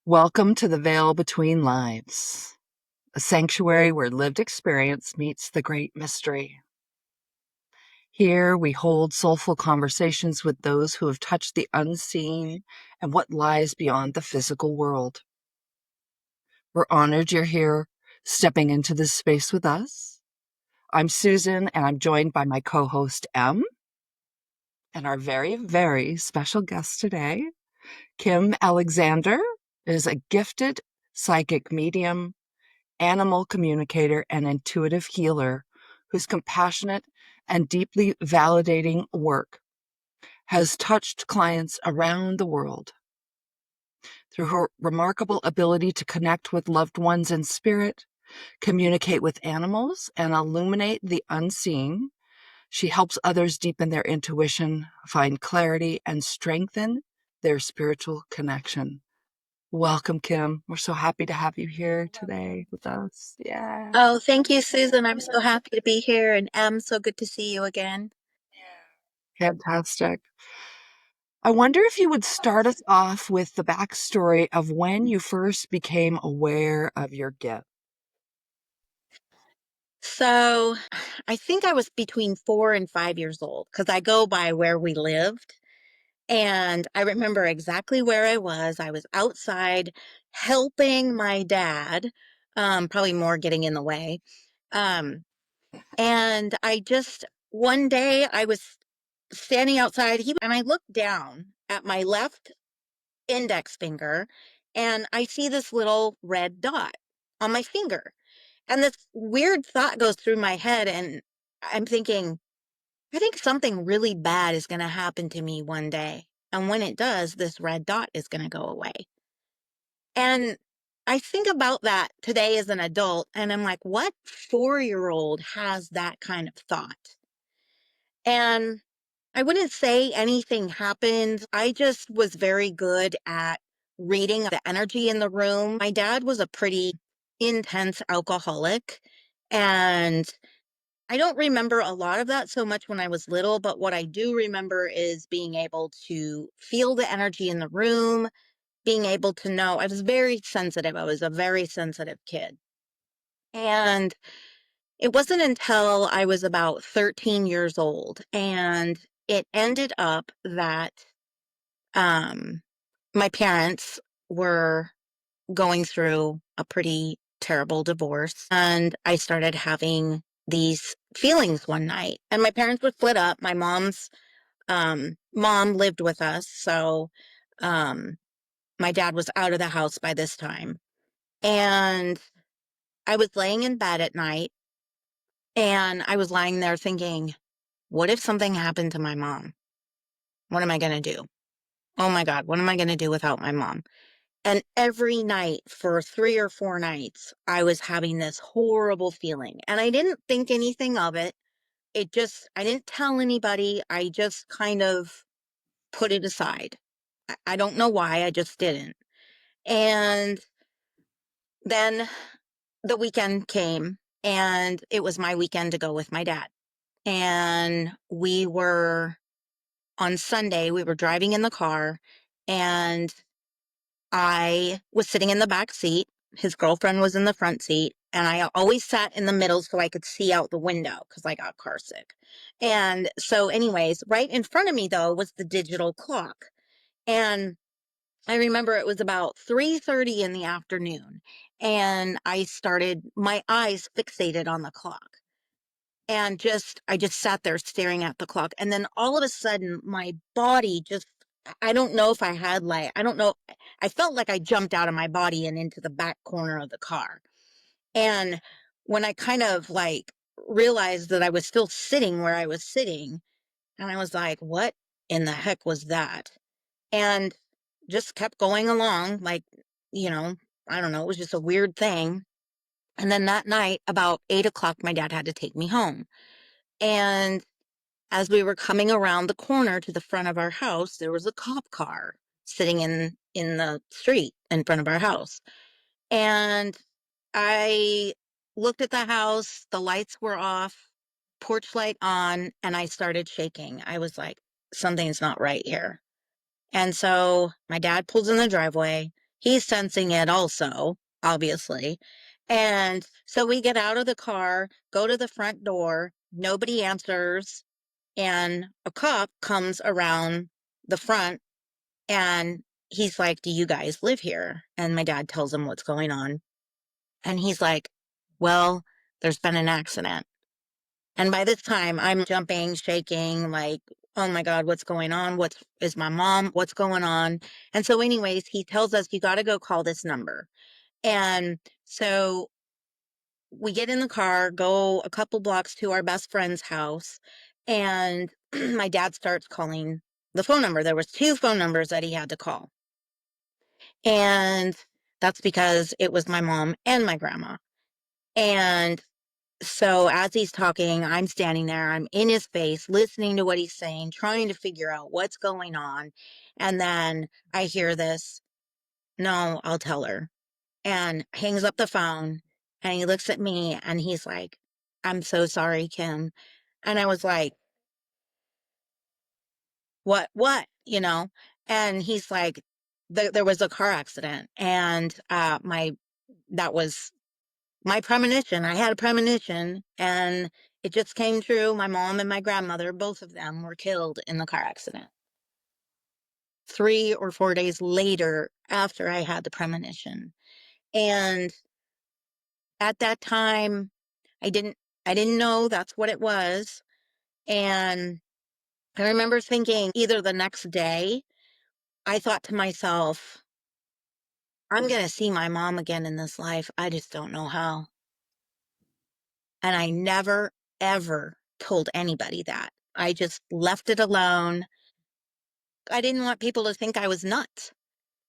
Welcome to the Veil Between Lives, a sanctuary where lived experience meets the great mystery. Here we hold soulful conversations with those who have touched the unseen and what lies beyond the physical world. We're honored you're here, stepping into this space with us. I'm Susan, and I'm joined by my co-host, Em, and our very, very special guest today, Kim Alexander, is a gifted psychic medium, animal communicator, and intuitive healer whose compassionate and deeply validating work has touched clients around the world. Through her remarkable ability to connect with loved ones in spirit, communicate with animals, and illuminate the unseen, she helps others deepen their intuition, find clarity, and strengthen their spiritual connection. Welcome, Kim. We're so happy to have you here today with us. Yeah. Oh, thank you, Susan. I'm so happy to be here, and Em, so good to see you again. Fantastic. I wonder if you would start us off with the backstory of when you first became aware of your gift. So, I think I was between 4 and 5 years old because I go by where we lived. And I remember exactly where I was. I was outside helping my dad, probably more getting in the way. Um, and one day I was standing outside, and I looked down at my left index finger, and I see this little red dot on my finger. And this weird thought goes through my head, and I'm thinking, I think something really bad is going to happen to me one day. And when it does, this red dot is going to go away. And I think about that today as an adult, and I'm like, what 4-year-old has that kind of thought? And I wouldn't say anything happened. I just was very good at reading the energy in the room. My dad was a pretty intense alcoholic, and I don't remember a lot of that so much when I was little, but what I do remember is being able to feel the energy in the room, being able to know. I was very sensitive. I was a very sensitive kid. And it wasn't until I was about 13 years old, and it ended up that um, my parents were going through a pretty terrible divorce, and I started having these feelings one night. And my parents were split up. My mom's mom lived with us, so um, my dad was out of the house by this time. And I was laying in bed at night, and I was lying there thinking, what if something happened to my mom? What am I going to do? Oh my God, what am I going to do without my mom? And every night for 3 or 4 nights, I was having this horrible feeling. And I didn't think anything of it. I didn't tell anybody. I just kind of put it aside. I don't know why. I just didn't. And then the weekend came, and it was my weekend to go with my dad. And on Sunday, we were driving in the car, and I was sitting in the back seat. His girlfriend was in the front seat, and I always sat in the middle so I could see out the window because I got car sick. And so, anyways, right in front of me, though, was the digital clock. And I remember it was about 3:30 in the afternoon, and my eyes fixated on the clock. And I just sat there staring at the clock. And then all of a sudden, my body just, I don't know if I had I don't know. I felt like I jumped out of my body and into the back corner of the car. And when I kind of realized that I was still sitting where I was sitting, and I was like, what in the heck was that? And just kept going along, you know, I don't know, it was just a weird thing. And then that night, about 8 o'clock, my dad had to take me home. And as we were coming around the corner to the front of our house, there was a cop car sitting in the street in front of our house. And I looked at the house, the lights were off, porch light on, and I started shaking. I was like, something's not right here. And so my dad pulls in the driveway. He's sensing it also, obviously. And so we get out of the car, go to the front door, nobody answers, and a cop comes around the front and he's like, "Do you guys live here?" And my dad tells him what's going on. And he's like, "Well, there's been an accident." And by this time, I'm jumping, shaking, like, "Oh my God, what's going on? Is my mom? What's going on?" And so, anyways, he tells us, "You got to go call this number." And so we get in the car, go a couple blocks to our best friend's house, and my dad starts calling the phone number. There was two phone numbers that he had to call. And that's because it was my mom and my grandma. And so as he's talking, I'm standing there, I'm in his face, listening to what he's saying, trying to figure out what's going on. And then I hear this, "No, I'll tell her," and hangs up the phone. And he looks at me and he's like, "I'm so sorry, Kim." And I was like, what? And he's like, there was a car accident. And that was my premonition. I had a premonition and it just came true. My mom and my grandmother, both of them were killed in the car accident 3 or 4 days later after I had the premonition. And at that time, I didn't I didn't know that's what it was. And I remember thinking either the next day, I thought to myself, "I'm going to see my mom again in this life. I just don't know how." And I never, ever told anybody that. I just left it alone. I didn't want people to think I was nuts.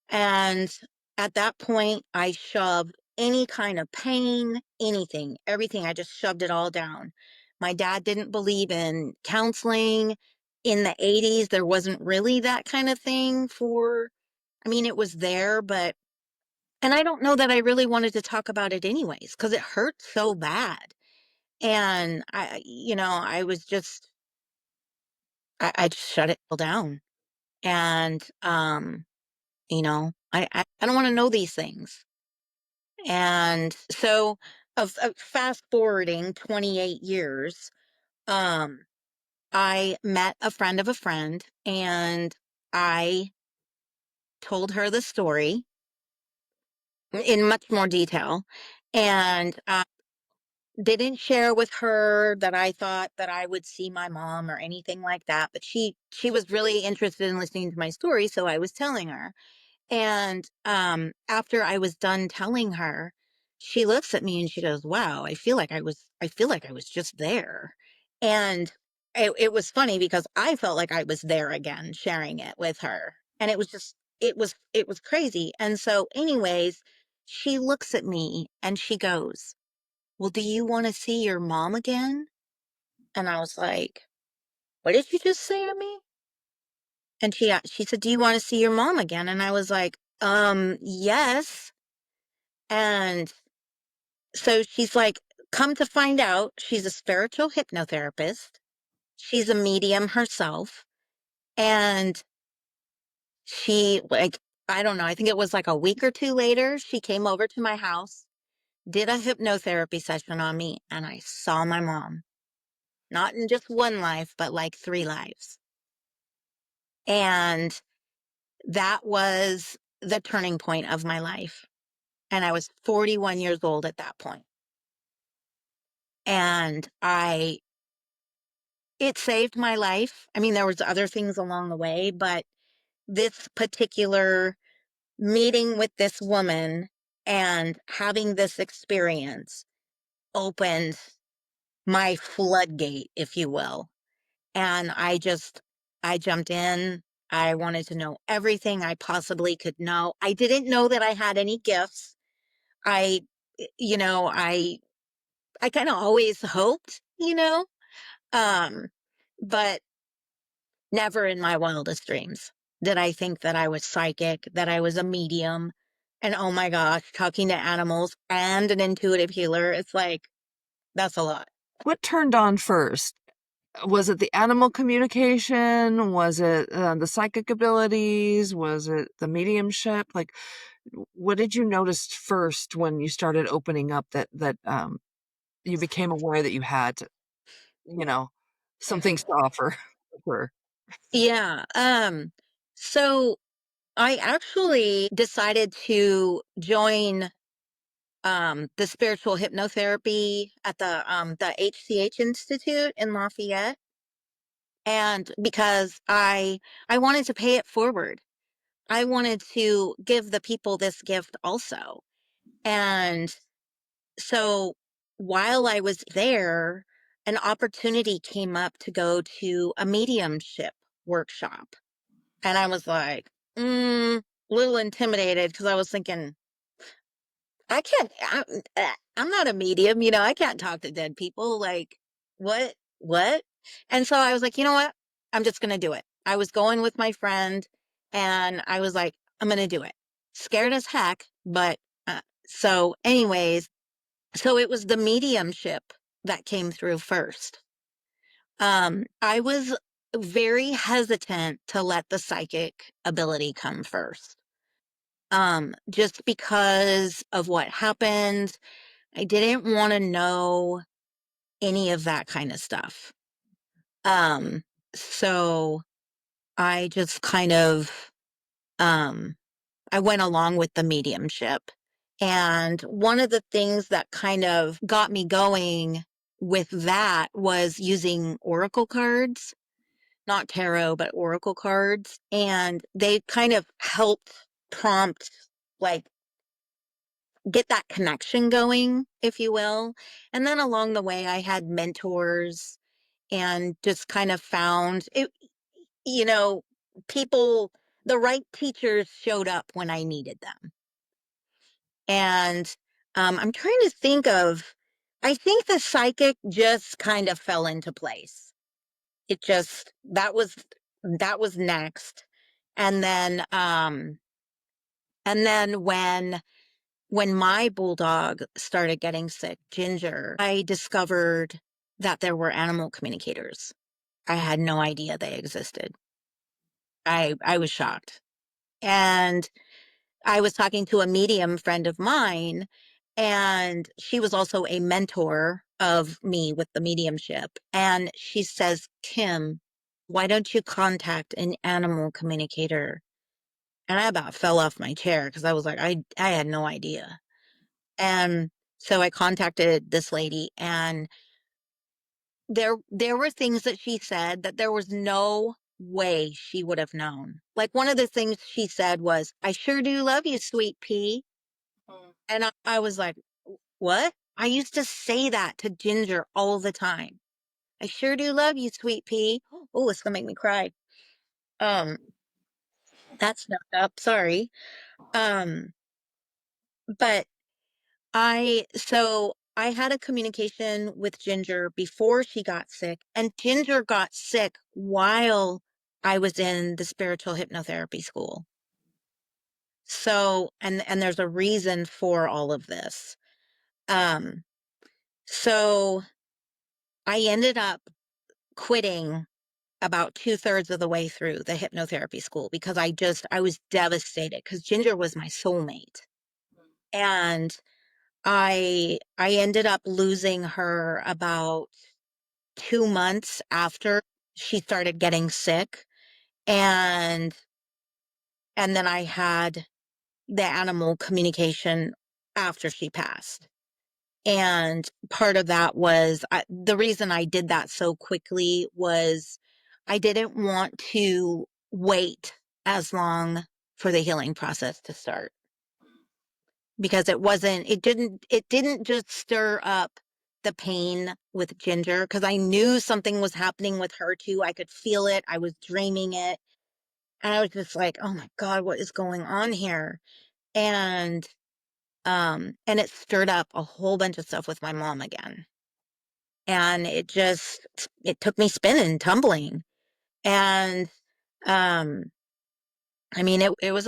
And at that point, I shoved any kind of pain, anything, everything. I just shoved it all down. My dad didn't believe in counseling. In the 80s, there wasn't really that kind of thing I mean, it was there, and I don't know that I really wanted to talk about it anyways, because it hurt so bad. And I was just, I just shut it all down. And, I don't want to know these things. And so, of fast forwarding 28 years, um, I met a friend of a friend, and I told her the story in much more detail, and didn't share with her that I thought that I would see my mom or anything like that. But she was really interested in listening to my story, so I was telling her. And after I was done telling her, she looks at me and she goes, "Wow, I feel like I was just there." And it was funny because I felt like I was there again sharing it with her. And it was crazy. And so anyways, she looks at me and she goes, "Well, do you want to see your mom again?" And I was like, "What did you just say to me?" And she said, "Do you want to see your mom again?" And I was like, yes." And so she's like, "Come to find out, she's a spiritual hypnotherapist. She's a medium herself." And she, like, I don't know, I think it was like a week or two later, she came over to my house, did a hypnotherapy session on me, and I saw my mom. Not in just one life, but like 3 lives. And that was the turning point of my life. And I was 41 years old at that point. And it saved my life. I mean, there was other things along the way, but this particular meeting with this woman and having this experience opened my floodgate, if you will. And I jumped in. I wanted to know everything I possibly could know. I didn't know that I had any gifts. I, you know, I kind of always hoped, um, but never in my wildest dreams did I think that I was psychic, that I was a medium. And oh my gosh, talking to animals and an intuitive healer, it's like, that's a lot. What turned on first? Was it the animal communication? Was it the psychic abilities? Was it the mediumship? Like, what did you notice first when you started opening up that you became aware that you had, you know, some things to offer? Sure. Yeah. So I actually decided to join the spiritual hypnotherapy at the HCH Institute in Lafayette. And because I wanted to pay it forward. I wanted to give the people this gift also. And so while I was there, an opportunity came up to go to a mediumship workshop. And I was like, a little intimidated because I was thinking, I can't, I'm not a medium, I can't talk to dead people. Like, what? And so I was like, you know what? I'm just going to do it. I was going with my friend and I was like, I'm going to do it. Scared as heck. But so, anyways, so it was the mediumship that came through first. I was very hesitant to let the psychic ability come first. Just because of what happened. I didn't want to know any of that kind of stuff. Um, so I just kind of I went along with the mediumship. And one of the things that kind of got me going with that was using oracle cards, not tarot, but oracle cards. And they kind of helped prompt, like, get that connection going, if you will. And then along the way, I had mentors and just kind of found it, you know, people, the right teachers showed up when I needed them. And I'm trying to think of, I think the psychic just kind of fell into place. It just, that was next. And then when my bulldog started getting sick, Ginger, I discovered that there were animal communicators. I had no idea they existed. I was shocked. And I was talking to a medium friend of mine, and she was also a mentor of me with the mediumship. And she says, Kim, why don't you contact an animal communicator? And I about fell off my chair because I was like, I had no idea. And so I contacted this lady, and there were things that she said that there was no way she would have known. Like, one of the things she said was, I sure do love you, sweet pea. And I was like, what? I used to say that to Ginger all the time. I sure do love you, sweet pea. Oh, it's gonna make me cry. Um, that's not up. Sorry. Um, but I had a communication with Ginger before she got sick, and Ginger got sick while I was in the spiritual hypnotherapy school. So, and there's a reason for all of this. Um, so I ended up quitting about 2/3 of the way through the hypnotherapy school because I was devastated because Ginger was my soulmate. And I ended up losing her about 2 months after she started getting sick. And then I had the animal communication after she passed. And part of that was the reason I did that so quickly was I didn't want to wait as long for the healing process to start, because it didn't just stir up the pain with Ginger, because I knew something was happening with her too. I could feel it. I was dreaming it. And I was just like, oh my God, what is going on here? And and it stirred up a whole bunch of stuff with my mom again. and it took me spinning, tumbling. And um I mean, it was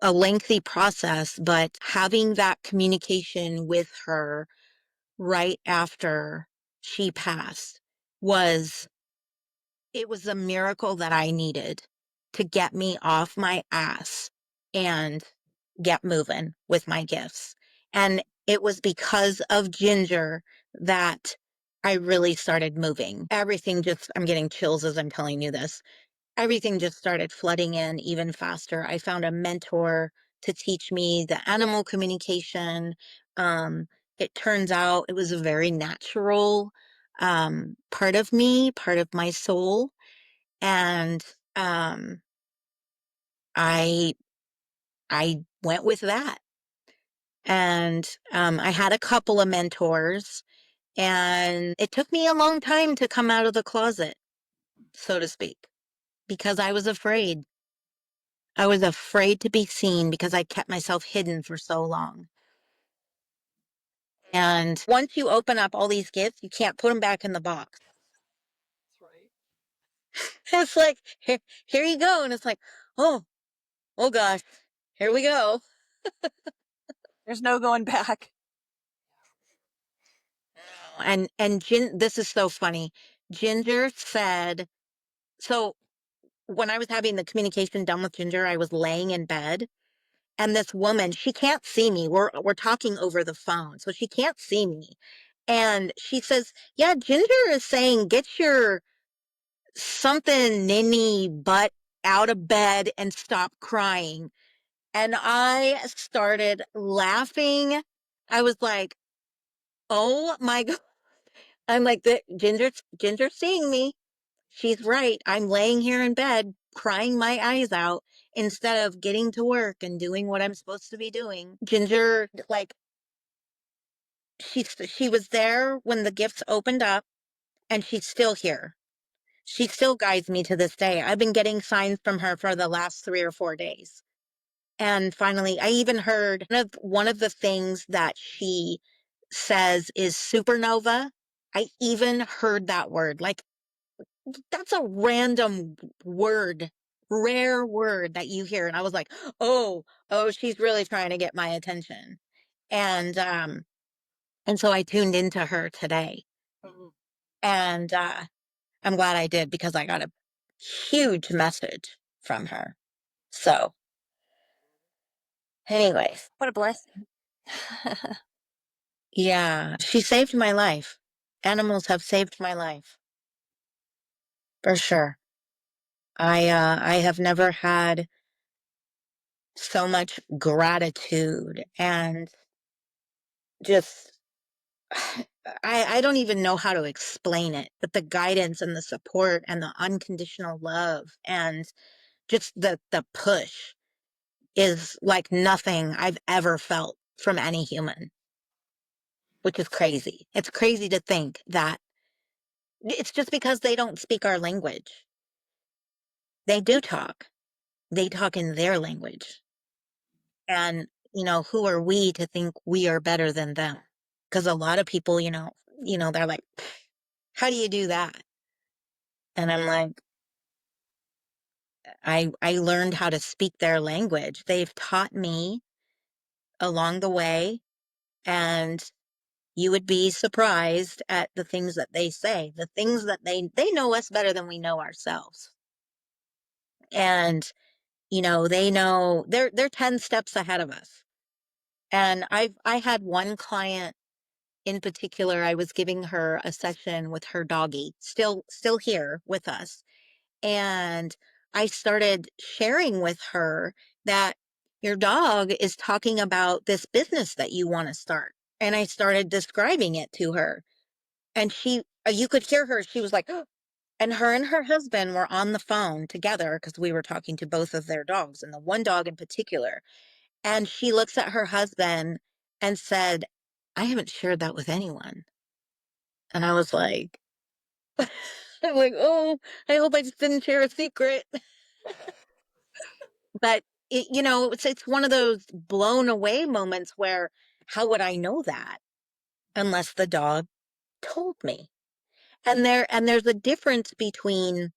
a lengthy process, but having that communication with her right after she passed was it was a miracle that I needed to get me off my ass and get moving with my gifts. And it was because of Ginger that I really started moving. Everything just, I'm getting chills as I'm telling you this. Everything just started flooding in even faster. I found a mentor to teach me the animal communication. Um, it turns out it was a very natural part of me, part of my soul. And um, I I went with that. And I had a couple of mentors, and it took me a long time to come out of the closet, so to speak, because I was afraid. I was afraid to be seen because I kept myself hidden for so long. And once you open up all these gifts, you can't put them back in the box. That's right. It's like, here you go. And it's like, oh, oh gosh, here we go. There's no going back. And this is so funny. Ginger said, so when I was having the communication done with Ginger, I was laying in bed, and this woman, she can't see me. We're talking over the phone, so she can't see me. And she says, "Yeah, Ginger is saying get your something ninny butt out of bed and stop crying." And I started laughing. I was like, "Oh my God." I'm like, Ginger's seeing me. She's right. I'm laying here in bed crying my eyes out instead of getting to work and doing what I'm supposed to be doing. Ginger, like, she was there when the gifts opened up, and she's still here. She still guides me to this day. I've been getting signs from her for the last 3 or 4 days. And finally, I even heard one of the things that she says is supernova. I even heard that word. Like, that's a random word, rare word that you hear. And I was like, oh, she's really trying to get my attention. And so I tuned into her today. Mhm. And I'm glad I did, because I got a huge message from her. So, anyways, What a blessing. yeah, she saved my life. Animals have saved my life for sure. I have never had so much gratitude and just I don't even know how to explain it, but the guidance and the support and the unconditional love and just the push is like nothing I've ever felt from any human, which is crazy. It's crazy to think that it's just because they don't speak our language. They do talk. They talk in their language. And, who are we to think we are better than them? Because a lot of people, they're like, how do you do that? And I'm like, I learned how to speak their language. They've taught me along the way, and you would be surprised at the things that they say, the things that they know us better than we know ourselves. And, they know they're 10 steps ahead of us. And I had one client in particular. I was giving her a session with her doggy, still here with us. And I started sharing with her that your dog is talking about this business that you want to start. And I started describing it to her. And you could hear her. She was like, and her husband were on the phone together because we were talking to both of their dogs, and the one dog in particular. And she looks at her husband and said, I haven't shared that with anyone. And I was like, I'm like, oh, I hope I just didn't share a secret. But it's one of those blown away moments where how would I know that unless the dog told me. And there's a difference between,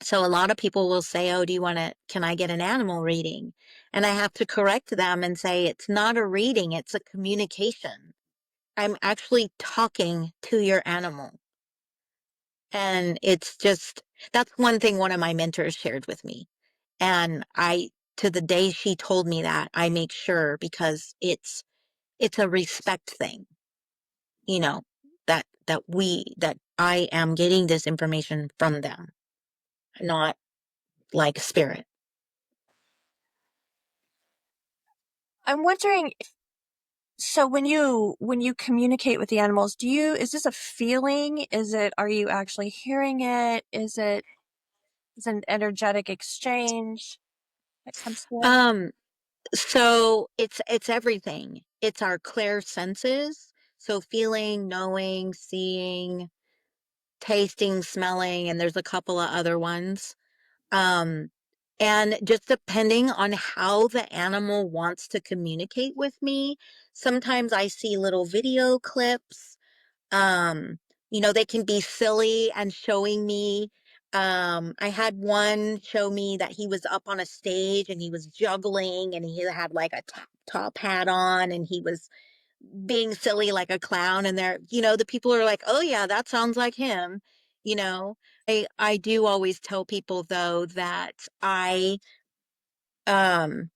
so a lot of people will say, "Oh, can I get an animal reading?" And I have to correct them and say, it's not a reading, it's a communication. I'm actually talking to your animal. And it's just, that's one thing one of my mentors shared with me. And to the day she told me that, I make sure, because it's a respect thing, you know, that I am getting this information from them, not like spirit. I'm wondering, so when you communicate with the animals, is this a feeling? Are you actually hearing it? Is it an energetic exchange that comes through? So it's everything. It's our clear senses. So feeling, knowing, seeing, tasting, smelling, and there's a couple of other ones. Um, and just depending on how the animal wants to communicate with me, sometimes I see little video clips. Um, they can be silly and showing me. I had one show me that he was up on a stage and he was juggling and he had like a top hat on and he was being silly like a clown. And the people are like, "Oh yeah, that sounds like him," you know. I do always tell people though that um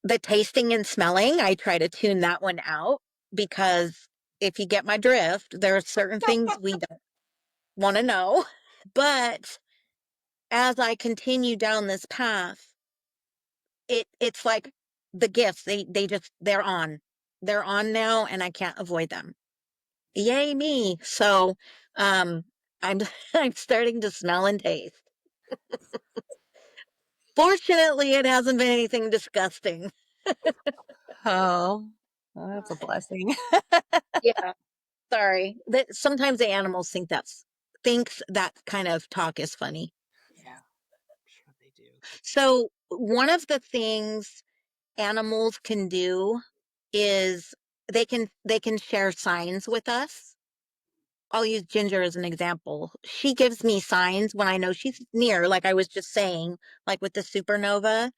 the tasting and smelling, I try to tune that one out, because if you get my drift, there are certain things we don't want to know. But as I continue down this path, it's like the gifts, they're on. They're on now and I can't avoid them. Yay me. So I'm I'm starting to smell and taste. Fortunately, it hasn't been anything disgusting. Oh, well, that's a blessing. Yeah, sorry. That sometimes the animals thinks that kind of talk is funny. Yeah, I'm sure they do. So one of the things animals can do is they can share signs with us. I'll use Ginger as an example. She gives me signs when I know she's near, like I was just saying, like with the supernova.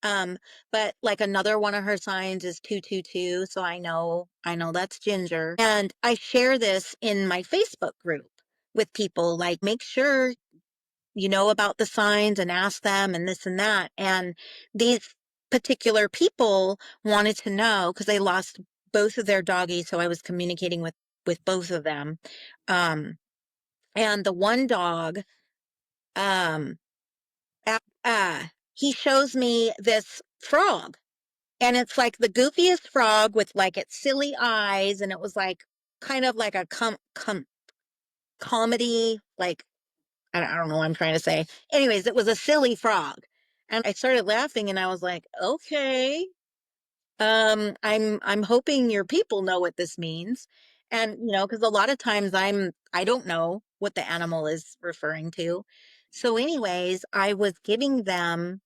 Um, but like another one of her signs is 222, so I know that's Ginger. And I share this in my Facebook group with people, like, make sure you know about the signs and ask them and this and that. And these particular people wanted to know because they lost both of their doggies, so I was communicating with both of them. Um, and the one dog, um, uh, uh, he shows me this frog, and it's like the goofiest frog with like its silly eyes, and it was like kind of like a comedy, like I don't know what I'm trying to say. Anyways, it was a silly frog. And I started laughing and I was like, okay. I'm hoping your people know what this means. And because a lot of times I don't know what the animal is referring to. So anyways, I was giving them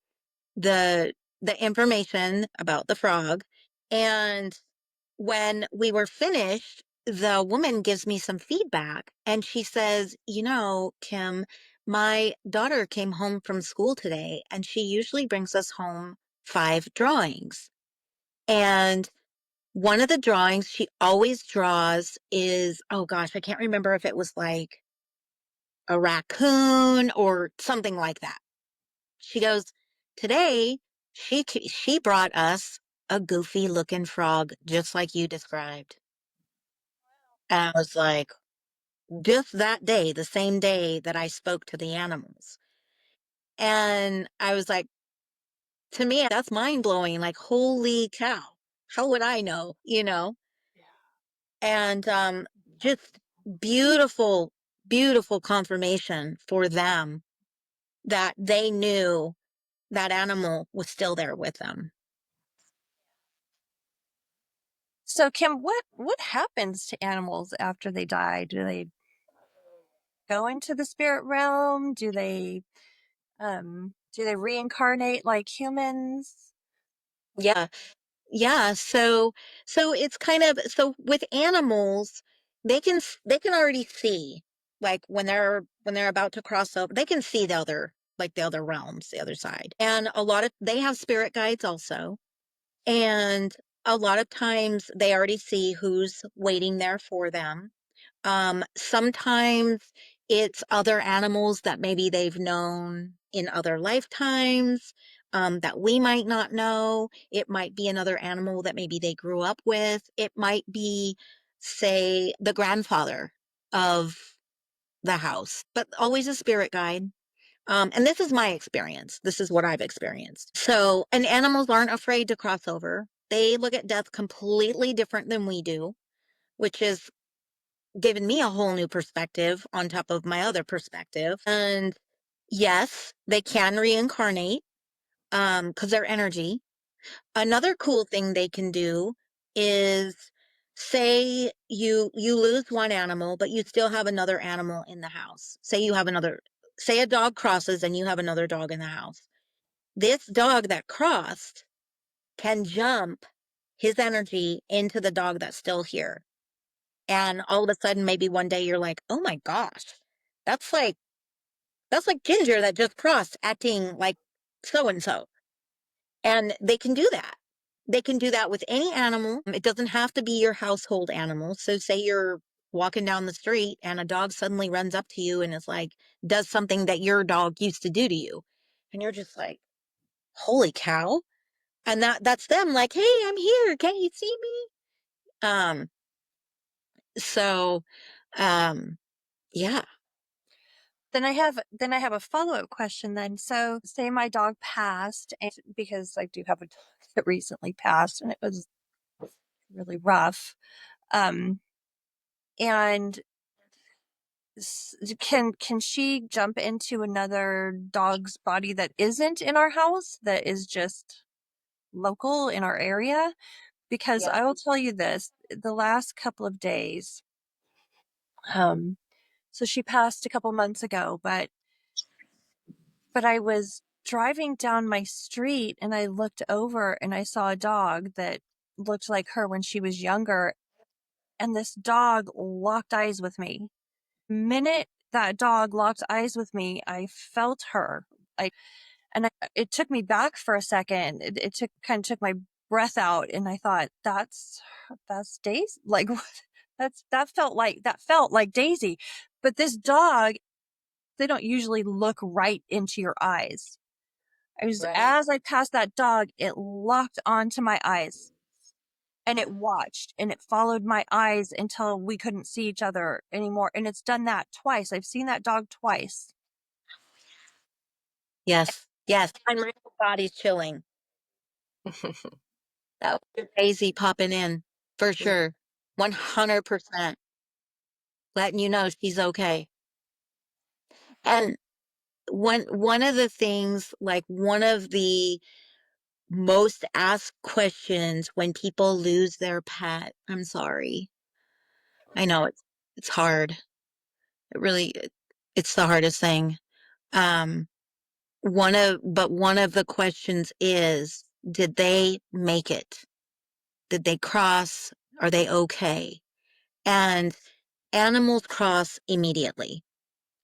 the the information about the frog. And when we were finished, the woman gives me some feedback and she says, Kim, my daughter came home from school today and she usually brings us home 5 drawings. And one of the drawings she always draws is, oh gosh, I can't remember if it was like a raccoon or something like that. She goes, today she brought us a goofy looking frog just like you described. And I was like, just that day, the same day that I spoke to the animals. And I was like, to me, that's mind blowing. Like, holy cow. How would I know, Yeah. And just beautiful, beautiful confirmation for them that they knew that animal was still there with them. So, Kim, what happens to animals after they die? Do they go into the spirit realm? Do they reincarnate like humans? Yeah. Yeah. So it's kind of, so with animals, they can already see, like when they're about to cross over, they can see the other, like the other realms, the other side. And a lot of they have spirit guides also. And a lot of times they already see who's waiting there for them. Sometimes it's other animals that maybe they've known in other lifetimes, that we might not know. It might be another animal that maybe they grew up with. It might be, say, the grandfather of the house, but always a spirit guide. And this is my experience. This is what I've experienced. So, and animals aren't afraid to cross over. They look at death completely different than we do, which is given me a whole new perspective on top of my other perspective. And yes, they can reincarnate, because they're energy. Another cool thing they can do is, say you lose one animal, but you still have another animal in the house. Say a dog crosses and you have another dog in the house. This dog that crossed can jump his energy into the dog that's still here. And all of a sudden, maybe one day you're like, oh my gosh, that's like Ginger that just crossed acting like so and so. And they can do that. They can do that with any animal. It doesn't have to be your household animal. So say you're walking down the street and a dog suddenly runs up to you and is like, does something that your dog used to do to you. And you're just like, holy cow. And that's them like, hey, I'm here. Can you see me? So, um, yeah. Then I have a follow-up question then. So say my dog passed, and because I do have a dog that recently passed and it was really rough. Um, and can she jump into another dog's body that isn't in our house, that is just local in our area? Because Yeah. I will tell you this, the last couple of days, um, so she passed a couple months ago, but I was driving down my street and I looked over and I saw a dog that looked like her when she was younger, and this dog locked eyes with me. Minute that dog locked eyes with me, I felt her. It took me back for a second. It took my breath out, and I thought, that's Daisy. Like, what? That felt like Daisy. But this dog, they don't usually look right into your eyes. Right. As I passed that dog, it locked onto my eyes and it watched and it followed my eyes until we couldn't see each other anymore. And it's done that twice. I've seen that dog twice. Yes. Yes. And my whole body's chilling. That was Daisy popping in for sure. 100% letting you know she's okay. And one of the things, like one of the most asked questions when people lose their pet, I'm sorry. I know it's hard. It really it's the hardest thing. Um one of the questions is, did they make it? Did they cross? Are they okay? And animals cross immediately.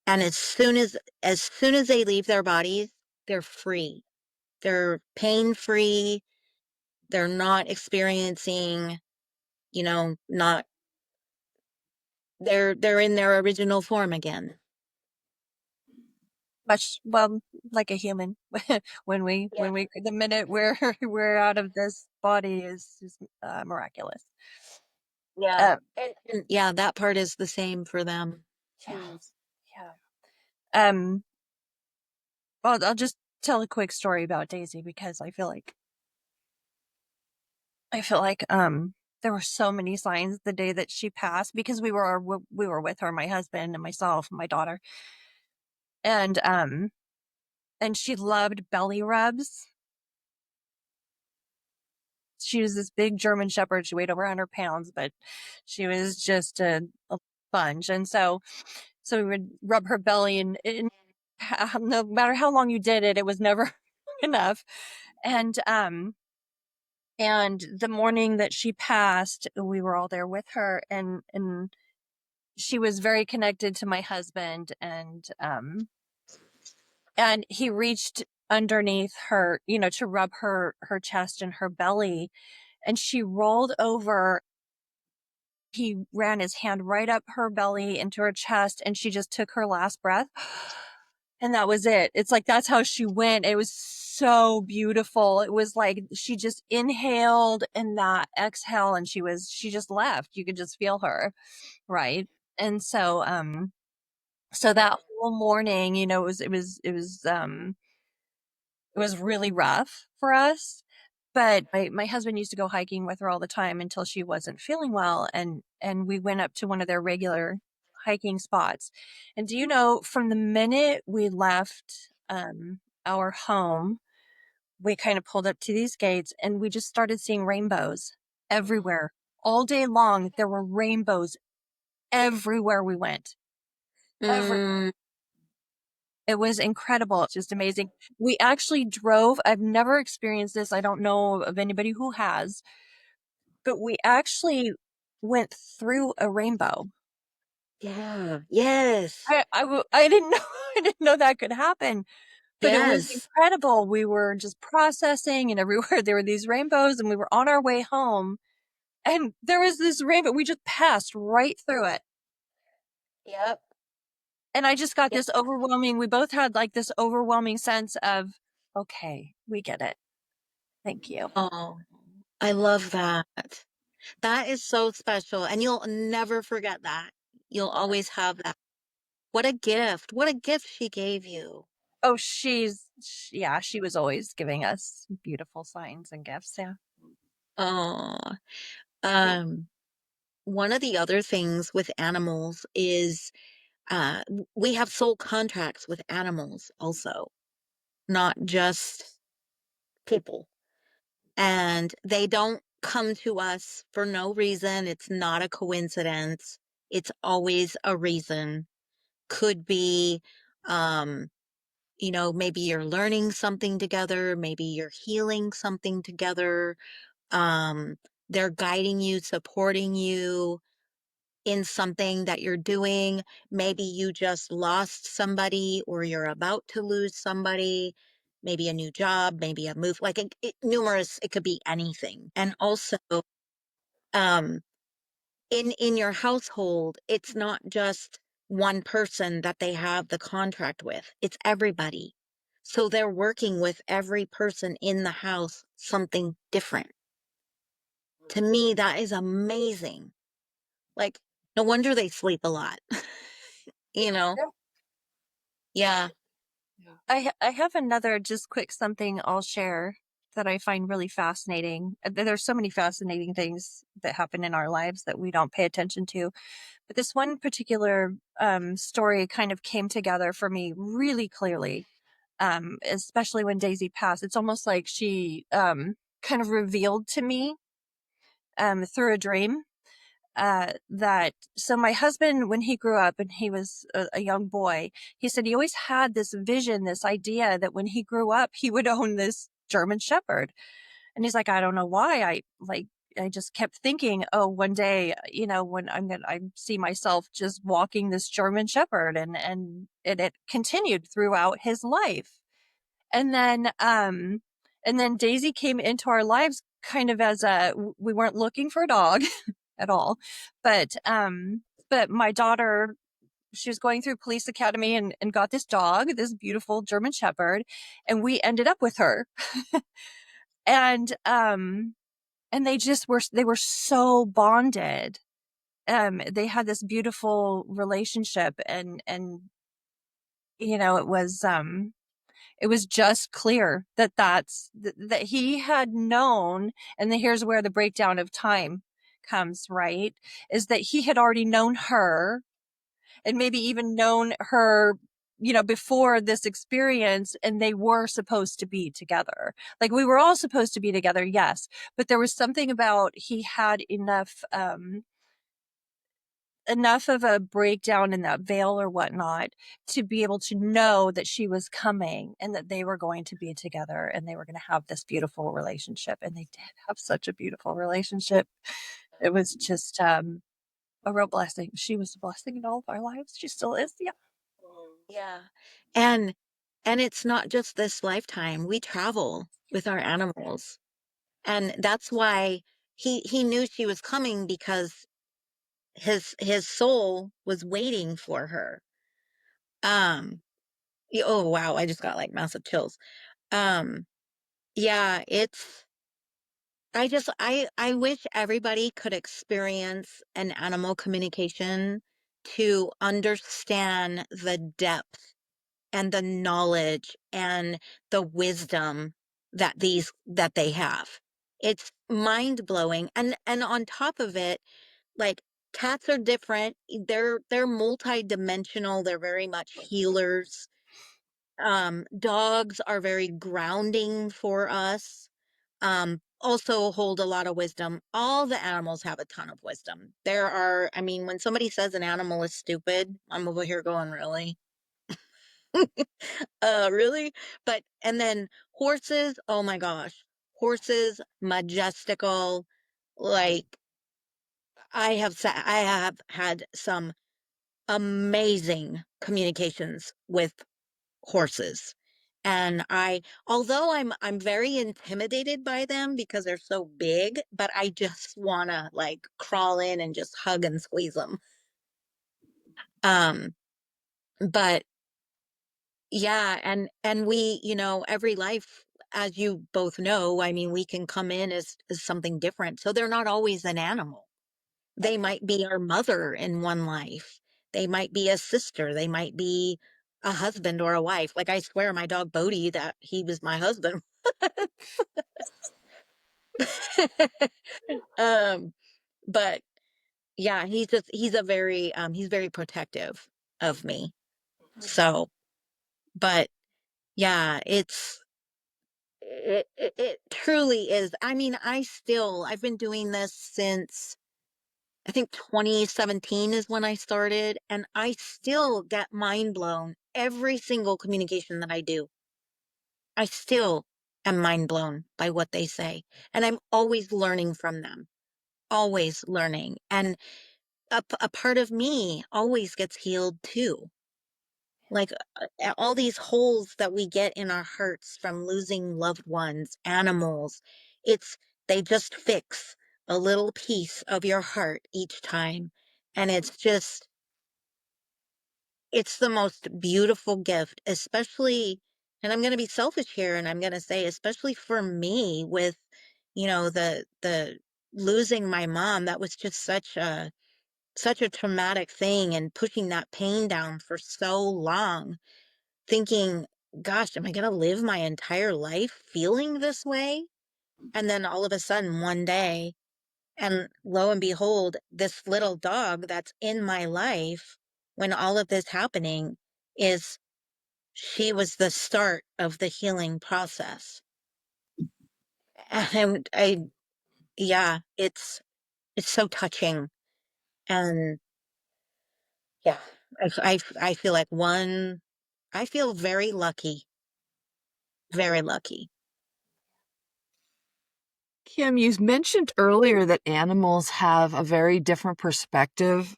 And as soon as they leave their bodies, they're free. They're pain free. They're not experiencing, not they're in their original form again. Much, well, like a human. Yeah. The minute we're out of this body is miraculous. Yeah. Uh, And yeah, that part is the same for them. Yeah. mm, yeah. Um, I'll just tell a quick story about Daisy because I feel like there were so many signs the day that she passed, because we were with her, my husband and myself and my daughter. And she loved belly rubs. She was this big German shepherd. She weighed over 100 pounds, but she was just a sponge. And so we would rub her belly, and no matter how long you did it, it was never enough. And the morning that she passed, we were all there with her, and she was very connected to my husband, and he reached underneath her, to rub her chest and her belly, and she rolled over. He ran his hand right up her belly into her chest, and she just took her last breath. And that was it. It's like that's how she went. It was so beautiful. It was like she just inhaled and that exhale, and she just left. You could just feel her, right? And so that whole morning, it was really rough for us. But my husband used to go hiking with her all the time until she wasn't feeling well, and we went up to one of their regular hiking spots. And do you know, from the minute we left our home, we kind of pulled up to these gates and we just started seeing rainbows everywhere. All day long, there were rainbows everywhere we went. Mm, It was incredible. It's just amazing. We actually drove. I've never experienced this. I don't know of anybody who has, but we actually went through a rainbow. yeah. Yes. I didn't know, I didn't know that could happen, but it was Yes. incredible. We were just processing, and everywhere there were these rainbows, and we were on our way home, and there was this rainbow. We just passed right through it. Yep. And I just got Yep. this overwhelming, we both had like this overwhelming sense of, okay, we get it. Thank you. Oh, I love that. That is so special. And you'll never forget that. You'll always have that. What a gift. What a gift she gave you. Oh, yeah, she was always giving us beautiful signs and gifts. Yeah. Oh, um, one of the other things with animals is we have soul contracts with animals also, not just people. And they don't come to us for no reason. It's not a coincidence. It's always a reason. Could be, um, maybe you're learning something together, maybe you're healing something together. Um, they're guiding you, supporting you in something that you're doing. Maybe you just lost somebody or you're about to lose somebody, maybe a new job, maybe a move, like numerous, it could be anything. And also, um, in your household, it's not just one person that they have the contract with, it's everybody. So they're working with every person in the house something different. To me, that is amazing. Like, no wonder they sleep a lot, you know? Yeah. Yeah. I have another just quick something I'll share that I find really fascinating. There's so many fascinating things that happen in our lives that we don't pay attention to. But this one particular story kind of came together for me really clearly, especially when Daisy passed. It's almost like she kind of revealed to me through a dream that so my husband, when he grew up and he was a young boy, he said he always had this vision, this idea that when he grew up he would own this German Shepherd. And he's like, I don't know why, I just kept thinking, oh, one day, when I see myself just walking this German Shepherd, and it continued throughout his life. And then Daisy came into our lives kind of as we weren't looking for a dog at all. But my daughter, she was going through police academy and got this dog, this beautiful German Shepherd, and we ended up with her. And they were so bonded. They had this beautiful relationship, and it was just clear that he had known. And here's where the breakdown of time comes, right? Is that he had already known her, and maybe even known her, before this experience, and they were supposed to be together. Like, we were all supposed to be together, yes, but there was something about he had enough of a breakdown in that veil or whatnot to be able to know that she was coming and that they were going to be together and they were going to have this beautiful relationship. And they did have such a beautiful relationship. It was just a real blessing. She was a blessing in all of our lives. She still is. Yeah. Yeah. And it's not just this lifetime. We travel with our animals. And that's why he knew she was coming, because his soul was waiting for her. Um oh wow, I just got like massive chills. Um yeah, it's I wish everybody could experience an animal communication to understand the depth and the knowledge and the wisdom that they have. It's mind-blowing. And on top of it, like, cats are different. They're multi-dimensional. They're very much healers. Dogs are very grounding for us. Also hold a lot of wisdom. All the animals have a ton of wisdom. I mean, when somebody says an animal is stupid, I'm over here going, really? Really? But, and then horses, oh my gosh. Horses, majestical. Like, I have had some amazing communications with horses. And although I'm very intimidated by them because they're so big, but I just want to like crawl in and just hug and squeeze them. Um, but yeah, and we, every life, as you both know, I mean, we can come in as something different. So they're not always an animal. They might be our mother in one life. They might be a sister. They might be a husband or a wife. Like, I swear my dog Bodie, that he was my husband. Um, but yeah, he's very protective of me. So, but yeah, it truly is. I mean, I've been doing this since I think 2017 is when I started, and I still get mind blown every single communication that I do. I still am mind blown by what they say, and I'm always learning from them, always learning. And a part of me always gets healed too. Like, all these holes that we get in our hearts from losing loved ones, animals, it's, they just fix a little piece of your heart each time. And it's the most beautiful gift, especially, and I'm going to be selfish here and I'm going to say, especially for me with, the losing my mom, that was just such a traumatic thing, and pushing that pain down for so long, thinking, gosh, am I going to live my entire life feeling this way? And then all of a sudden, one day, and lo and behold, this little dog that's in my life when all of this happening is, she was the start of the healing process. And yeah, it's so touching. And yeah, I feel like I feel very lucky, very lucky. Kim, you mentioned earlier that animals have a very different perspective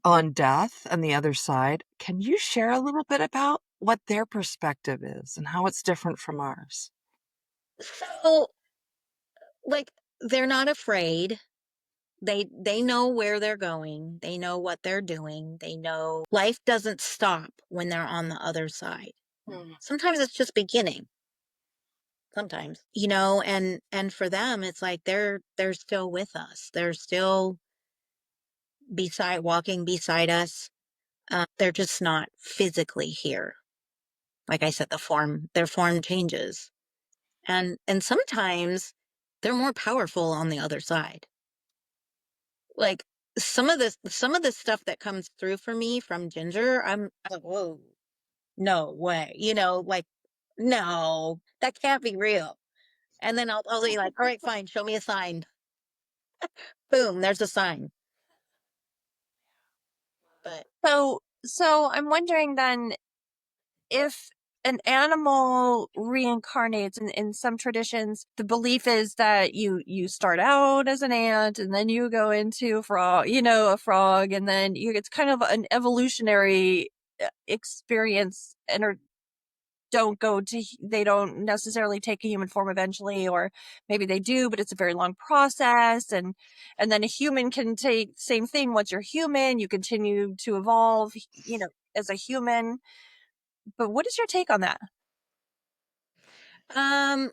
on death and the other side. Can you share a little bit about what their perspective is and how it's different from ours? So, like, they're not afraid. They know where they're going. They know what they're doing. They know life doesn't stop when they're on the other side. Sometimes it's just beginning. Sometimes, and for them, it's like they're still with us. They're still walking beside us. They're just not physically here. Like I said, their form changes, and sometimes they're more powerful on the other side. Like, some of the stuff that comes through for me from Ginger, I'm like, whoa, no way, like, no, that can't be real. And then I'll be like, all right, fine, show me a sign. Boom, there's a sign. But So I'm wondering then, if an animal reincarnates in some traditions, the belief is that you start out as an ant and then you go into a frog, and then it's kind of an evolutionary experience, and they don't necessarily take a human form eventually, or maybe they do, but it's a very long process. And then a human can take the same thing. Once you're human, you continue to evolve, as a human. But what is your take on that?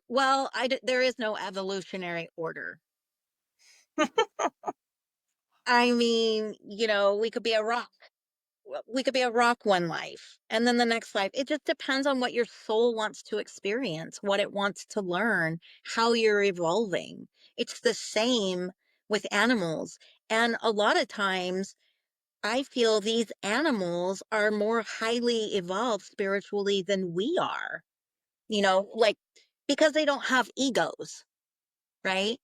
Well, there is no evolutionary order. I mean, we could be a rock. We could be a rock one life, and then the next life. It just depends on what your soul wants to experience, what it wants to learn, how you're evolving. It's the same with animals. And a lot of times, I feel these animals are more highly evolved spiritually than we are, like because they don't have egos, right?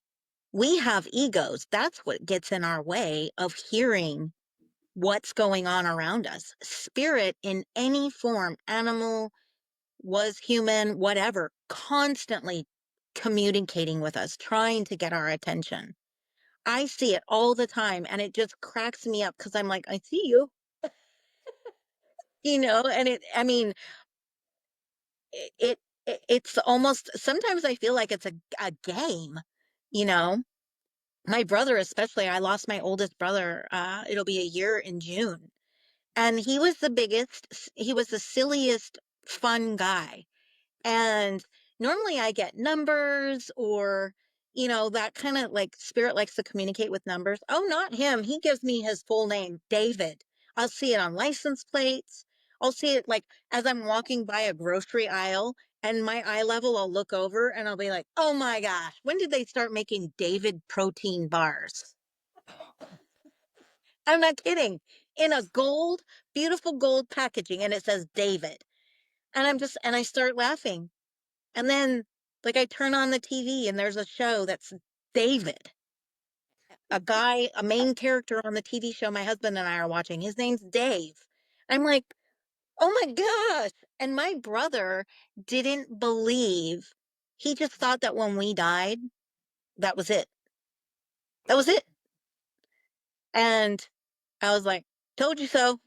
We have egos. That's what gets in our way of hearing what's going on around us. Spirit in any form, animal, was human, whatever, constantly communicating with us, trying to get our attention. I see it all the time and it just cracks me up because I'm like, I see you, and I mean, it, it's almost, sometimes I feel like it's a game, you know? My brother, especially, I lost my oldest brother. It'll be a year in June. And he was the biggest, he was the silliest, fun guy. And normally I get numbers or, that kind of like spirit likes to communicate with numbers. Oh, not him. He gives me his full name, David. I'll see it on license plates. I'll see it like as I'm walking by a grocery aisle and my eye level, I'll look over and I'll be like, oh my gosh, when did they start making David protein bars? I'm not kidding. In a gold, beautiful gold packaging, and it says David. And I start laughing. And then, like, I turn on the TV and there's a show that's David, a main character on the TV show my husband and I are watching. His name's Dave. I'm like, oh my gosh. And my brother didn't believe, he just thought that when we died, that was it. That was it. And I was like, told you so.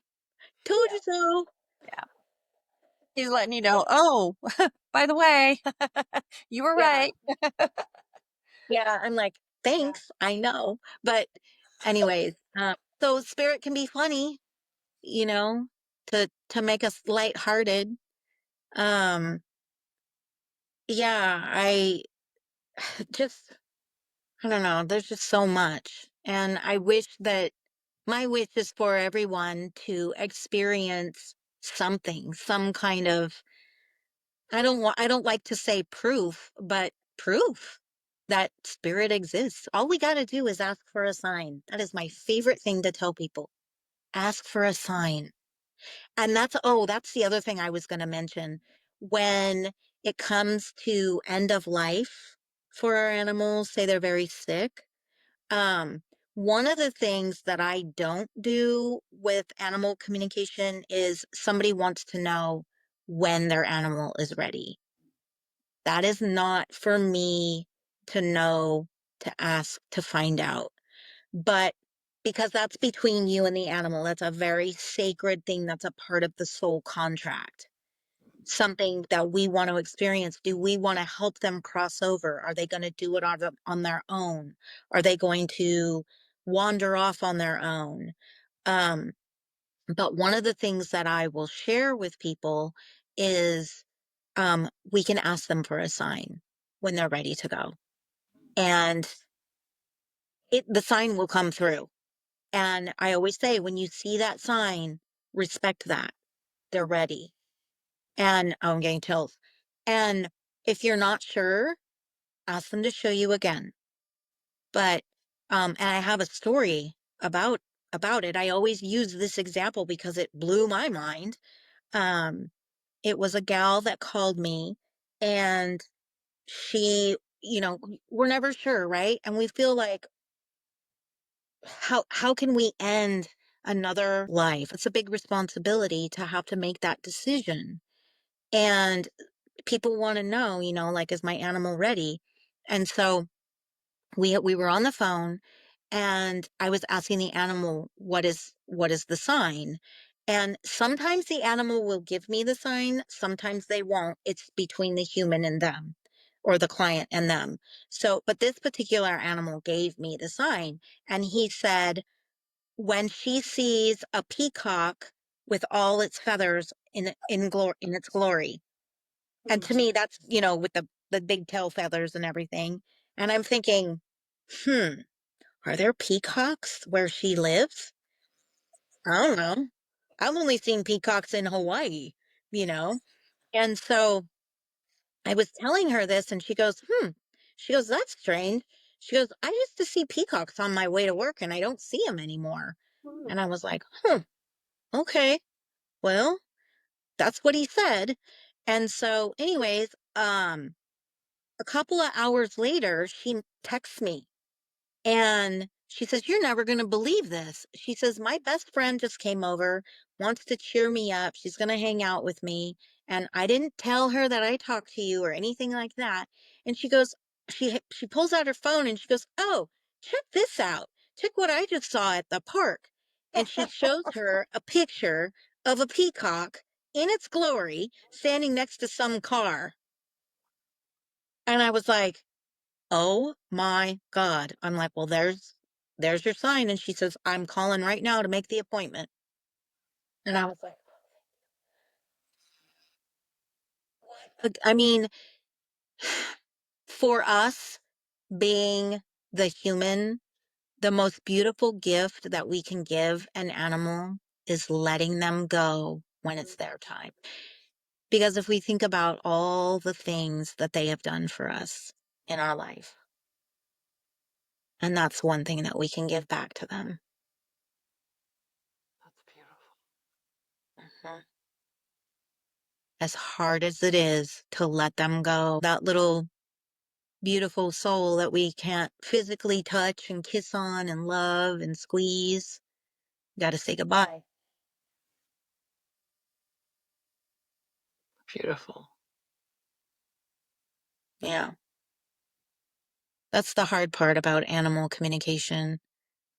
Told Yeah. you so. Yeah. He's letting you know, oh, by the way, you were Yeah. right. Yeah. I'm like, Yeah. thanks. I know. But, anyways, so spirit can be funny, you know, to make us lighthearted. Um, yeah, just I don't know, there's just so much. And I wish that my wish is for everyone to experience something, some kind of, I don't like to say proof, but proof that spirit exists. All we got to do is ask for a sign. That is my favorite thing to tell people. Ask for a sign. And that's the other thing I was going to mention. When it comes to end of life for our animals, say they're very sick, um, one of the things that I don't do with animal communication is somebody wants to know when their animal is ready. That is not for me to know, to ask, to find out. But because that's between you and the animal, that's a very sacred thing. That's a part of the soul contract. Something that we want to experience. Do we want to help them cross over? Are they going to do it on their own? Are they going to wander off on their own? Um, but one of the things that I will share with people is we can ask them for a sign when they're ready to go. And the sign will come through. And I always say, when you see that sign, respect that. They're ready. And oh, I'm getting chills. And if you're not sure, ask them to show you again. But and I have a story about it. I always use this example because it blew my mind. Um, it was a gal that called me, and she, we're never sure, right? And we feel like, how can we end another life? It's a big responsibility to have to make that decision. And people want to know, like, is my animal ready? And so we were on the phone, and I was asking the animal, what is the sign? And sometimes the animal will give me the sign, sometimes they won't. It's between the human and them, or the client and them. So, but this particular animal gave me the sign, and he said, when she sees a peacock with all its feathers in its glory. And to me, that's, with the big tail feathers and everything. And I'm thinking, hmm, are there peacocks where she lives? I don't know. I've only seen peacocks in Hawaii, you know? And so I was telling her this, and she goes, hmm. She goes, that's strange. She goes, I used to see peacocks on my way to work, and I don't see them anymore. And I was like, okay, well, that's what he said. And so, anyways, a couple of hours later, she texts me, and she says, you're never going to believe this. She says, my best friend just came over, wants to cheer me up. She's going to hang out with me. And I didn't tell her that I talked to you or anything like that. And she goes, she pulls out her phone, and she goes, oh, check this out. Check what I just saw at the park. And she shows her a picture of a peacock in its glory standing next to some car. And I was like, oh my God. I'm like, well, there's your sign. And she says, I'm calling right now to make the appointment. And I was like, I mean, for us being the human, the most beautiful gift that we can give an animal is letting them go when it's their time. Because if we think about all the things that they have done for us in our life, and that's one thing that we can give back to them. That's beautiful. Mhm. As hard as it is to let them go, that little beautiful soul that we can't physically touch and kiss on and love and squeeze, got to say goodbye. Beautiful. Yeah. That's the hard part about animal communication,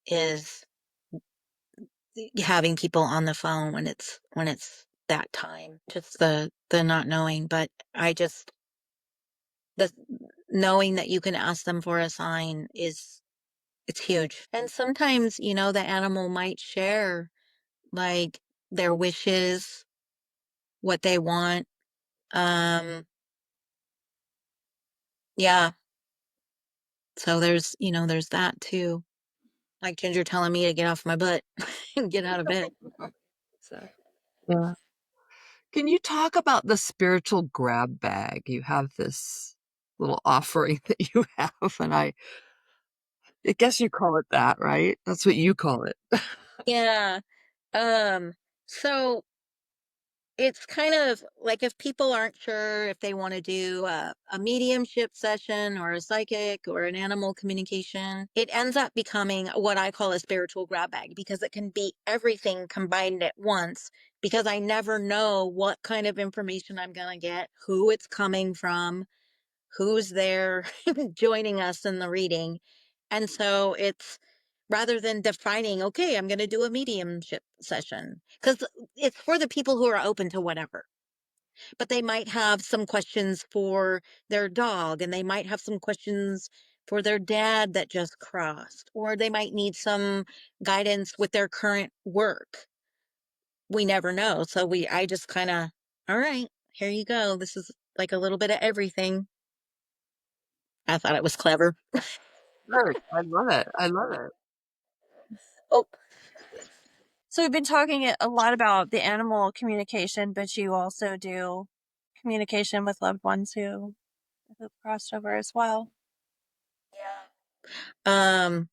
is having people on the phone when it's that time. Just the not knowing, but I just the knowing that you can ask them for a sign is it's huge. And sometimes, the animal might share, like, their wishes, what they want. Yeah. So there's that too. Like Ginger telling me to get off my butt and get out of bed. So, Yeah. Can you talk about the spiritual grab bag? You have this little offering that you have, and I guess you call it that, right? That's what you call it. yeah. So it's kind of like, if people aren't sure if they want to do a mediumship session or a psychic or an animal communication, it ends up becoming what I call a spiritual grab bag, because it can be everything combined at once. Because I never know what kind of information I'm going to get, who it's coming from, who's there joining us in the reading. And so it's, rather than defining, okay, I'm going to do a mediumship session, because it's for the people who are open to whatever. But they might have some questions for their dog, and they might have some questions for their dad that just crossed, or they might need some guidance with their current work. We never know. So I just kind of, all right, here you go. This is like a little bit of everything. I thought it was clever. Good. I love it. I love it. Oh, So we've been talking a lot about the animal communication, but you also do communication with loved ones who crossed over as well. um,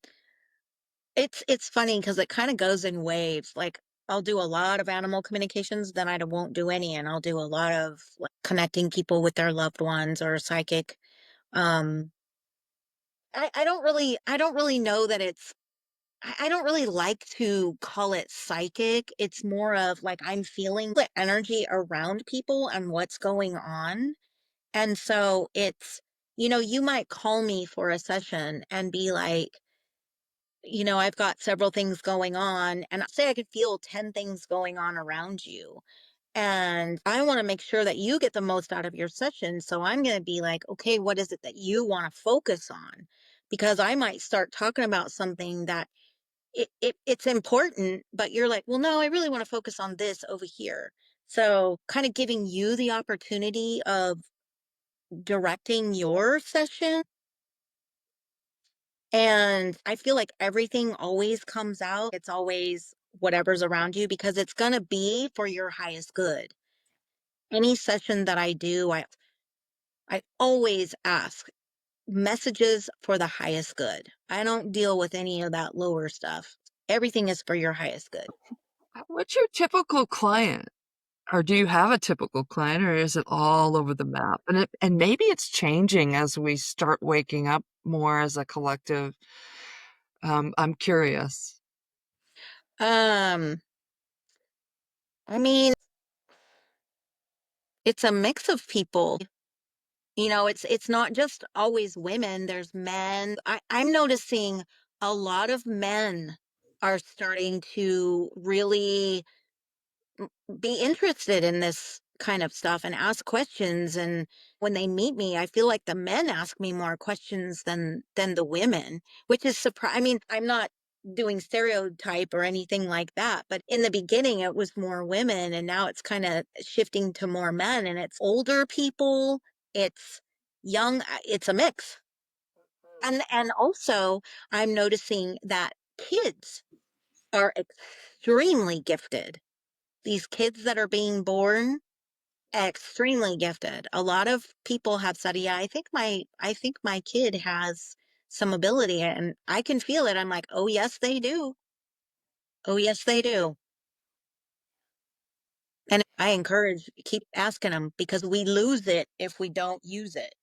it's funny because it kind of goes in waves. Like, I'll do a lot of animal communications, then I won't do any, and I'll do a lot of, like, connecting people with their loved ones or psychic. Um, I don't really know that it's I don't really like to call it psychic. It's more of like I'm feeling the energy around people and what's going on. And so it's, you might call me for a session and be like, I've got several things going on, and say I could feel 10 things going on around you. And I want to make sure that you get the most out of your session. So I'm going to be like, okay, what is it that you want to focus on? Because I might start talking about something that it's important, but you're like, well, no, I really want to focus on this over here. So kind of giving you the opportunity of directing your session. And I feel like everything always comes out. It's always whatever's around you because it's going to be for your highest good. Any session that I do, I always ask messages for the highest good. I don't deal with any of that lower stuff. Everything is for your highest good. What's your typical client? Or do you have a typical client, or is it all over the map? And maybe it's changing as we start waking up more as a collective. I'm curious. Um, I mean, it's a mix of people. It's not just always women, there's men. I'm noticing a lot of men are starting to really be interested in this kind of stuff and ask questions. And when they meet me, I feel like the men ask me more questions than the women, which is surprise. I mean, I'm not doing stereotype or anything like that, but in the beginning it was more women, and now it's kind of shifting to more men, and it's older people, it's young, it's a mix. And also I'm noticing that kids are extremely gifted. These kids that are being born, extremely gifted. A lot of people have said, "Yeah, I think my kid has some ability," and I can feel it. I'm like, "Oh, yes, they do. Oh, yes, they do." And I encourage, keep asking them because we lose it if we don't use it.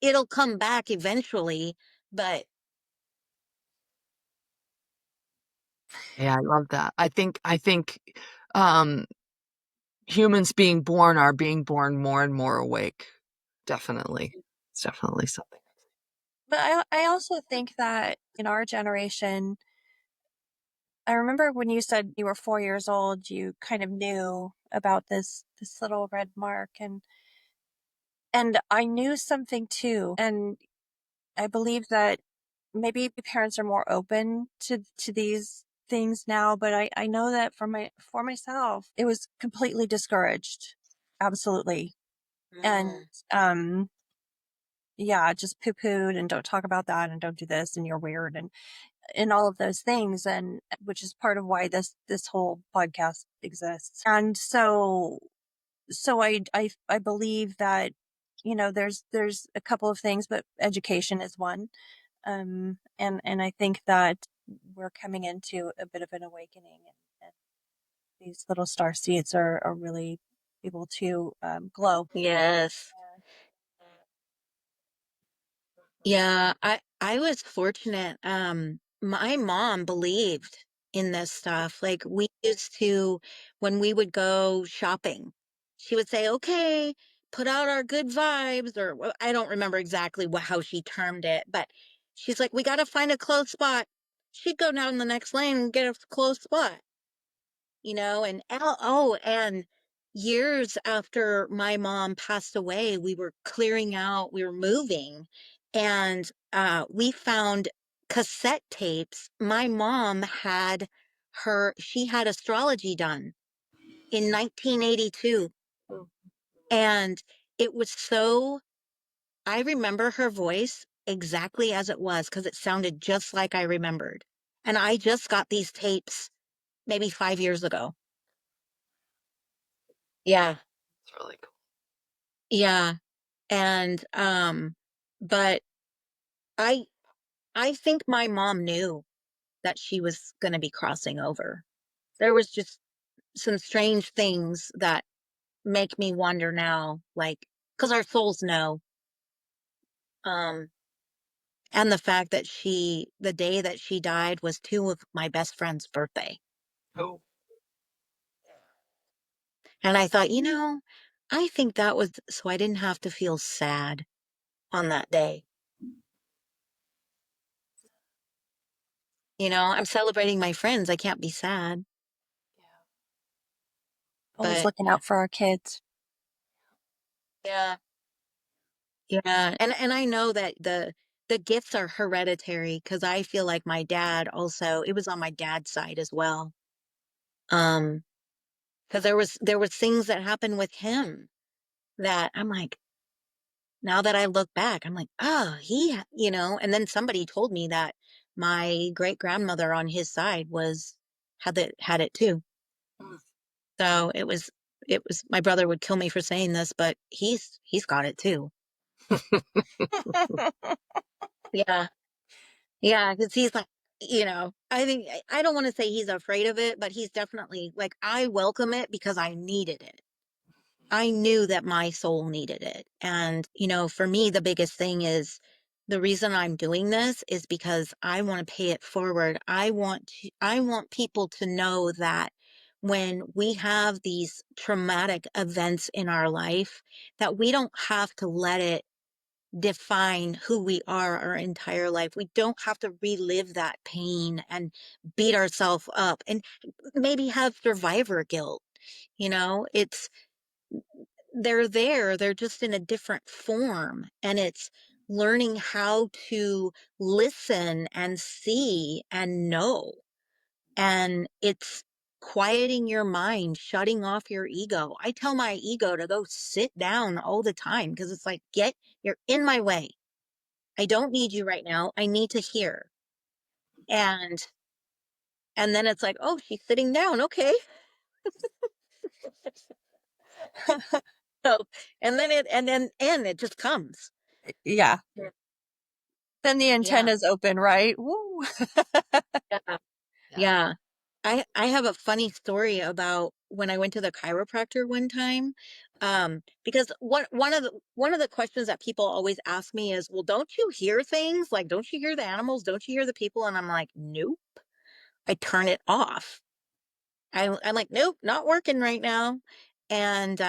It'll come back eventually, but Yeah, I love that. I think um, humans being born are being born more and more awake. Definitely. It's definitely something. But I also think that in our generation, I remember when you said you were 4 years old, you kind of knew about this little red mark, and I knew something too. And I believe that maybe parents are more open to these things now, but I know that for myself, it was completely discouraged. Absolutely. And mm, um yeah, just poo-pooed and don't talk about that and don't do this and you're weird and all of those things, and which is part of why this whole podcast exists. And so I believe that there's a couple of things, but education is one. And I think that we're coming into a bit of an awakening, and these little star seeds are really able to glow. yes. Yeah, I was fortunate. My mom believed in this stuff. Like we used to, when we would go shopping, she would say, "Okay, put out our good vibes," or I don't remember exactly how she termed it, but she's like, "We got to find a close spot." She'd go down the next lane and get a close spot. And years after my mom passed away, we were clearing out, we were moving, and we found cassette tapes. My mom had she had astrology done in 1982, and it was so, I remember her voice exactly as it was because it sounded just like I remembered. And I just got these tapes maybe 5 years ago. Yeah. It's really cool. Yeah. And but I I think my mom knew that she was going to be crossing over. There was just some strange things that make me wonder now, like, cuz our souls know. Um And the fact that the day that she died was two of my best friend's birthday. Oh. And I thought, I think that was so I didn't have to feel sad on that day. I'm celebrating my friends. I can't be sad. Always But looking out for our kids. yeah, yeah. And I know that the gifts are hereditary because I feel like my dad also, it was on my dad's side as well. Because there was things that happened with him that I'm like, now that I look back, I'm like, oh, and then somebody told me that my great grandmother on his side had it too. So it was my brother would kill me for saying this, but he's got it too. Yeah. Yeah, because he's like, I think I don't want to say he's afraid of it, but he's definitely like, I welcome it because I needed it. I knew that my soul needed it. And, for me, the biggest thing is the reason I'm doing this is because I want to pay it forward. I want people to know that when we have these traumatic events in our life, that we don't have to let it define who we are our entire life. We don't have to relive that pain and beat ourselves up and maybe have survivor guilt. It's they're there, they're just in a different form. And it's learning how to listen and see and know. And it's quieting your mind, shutting off your ego. I tell my ego to go sit down all the time because it's like, you're in my way. I don't need you right now. I need to hear. And and then it's like, oh, she's sitting down. Okay. So and it just comes. Yeah. Yeah. Then the Yeah. antenna's open, right? Woo. Yeah. Yeah. Yeah. I have a funny story about when I went to the chiropractor one time. Because one of the questions that people always ask me is, well, don't you hear things? Like, don't you hear the animals? Don't you hear the people? And I'm like, nope. I turn it off. I'm like, nope, not working right now. And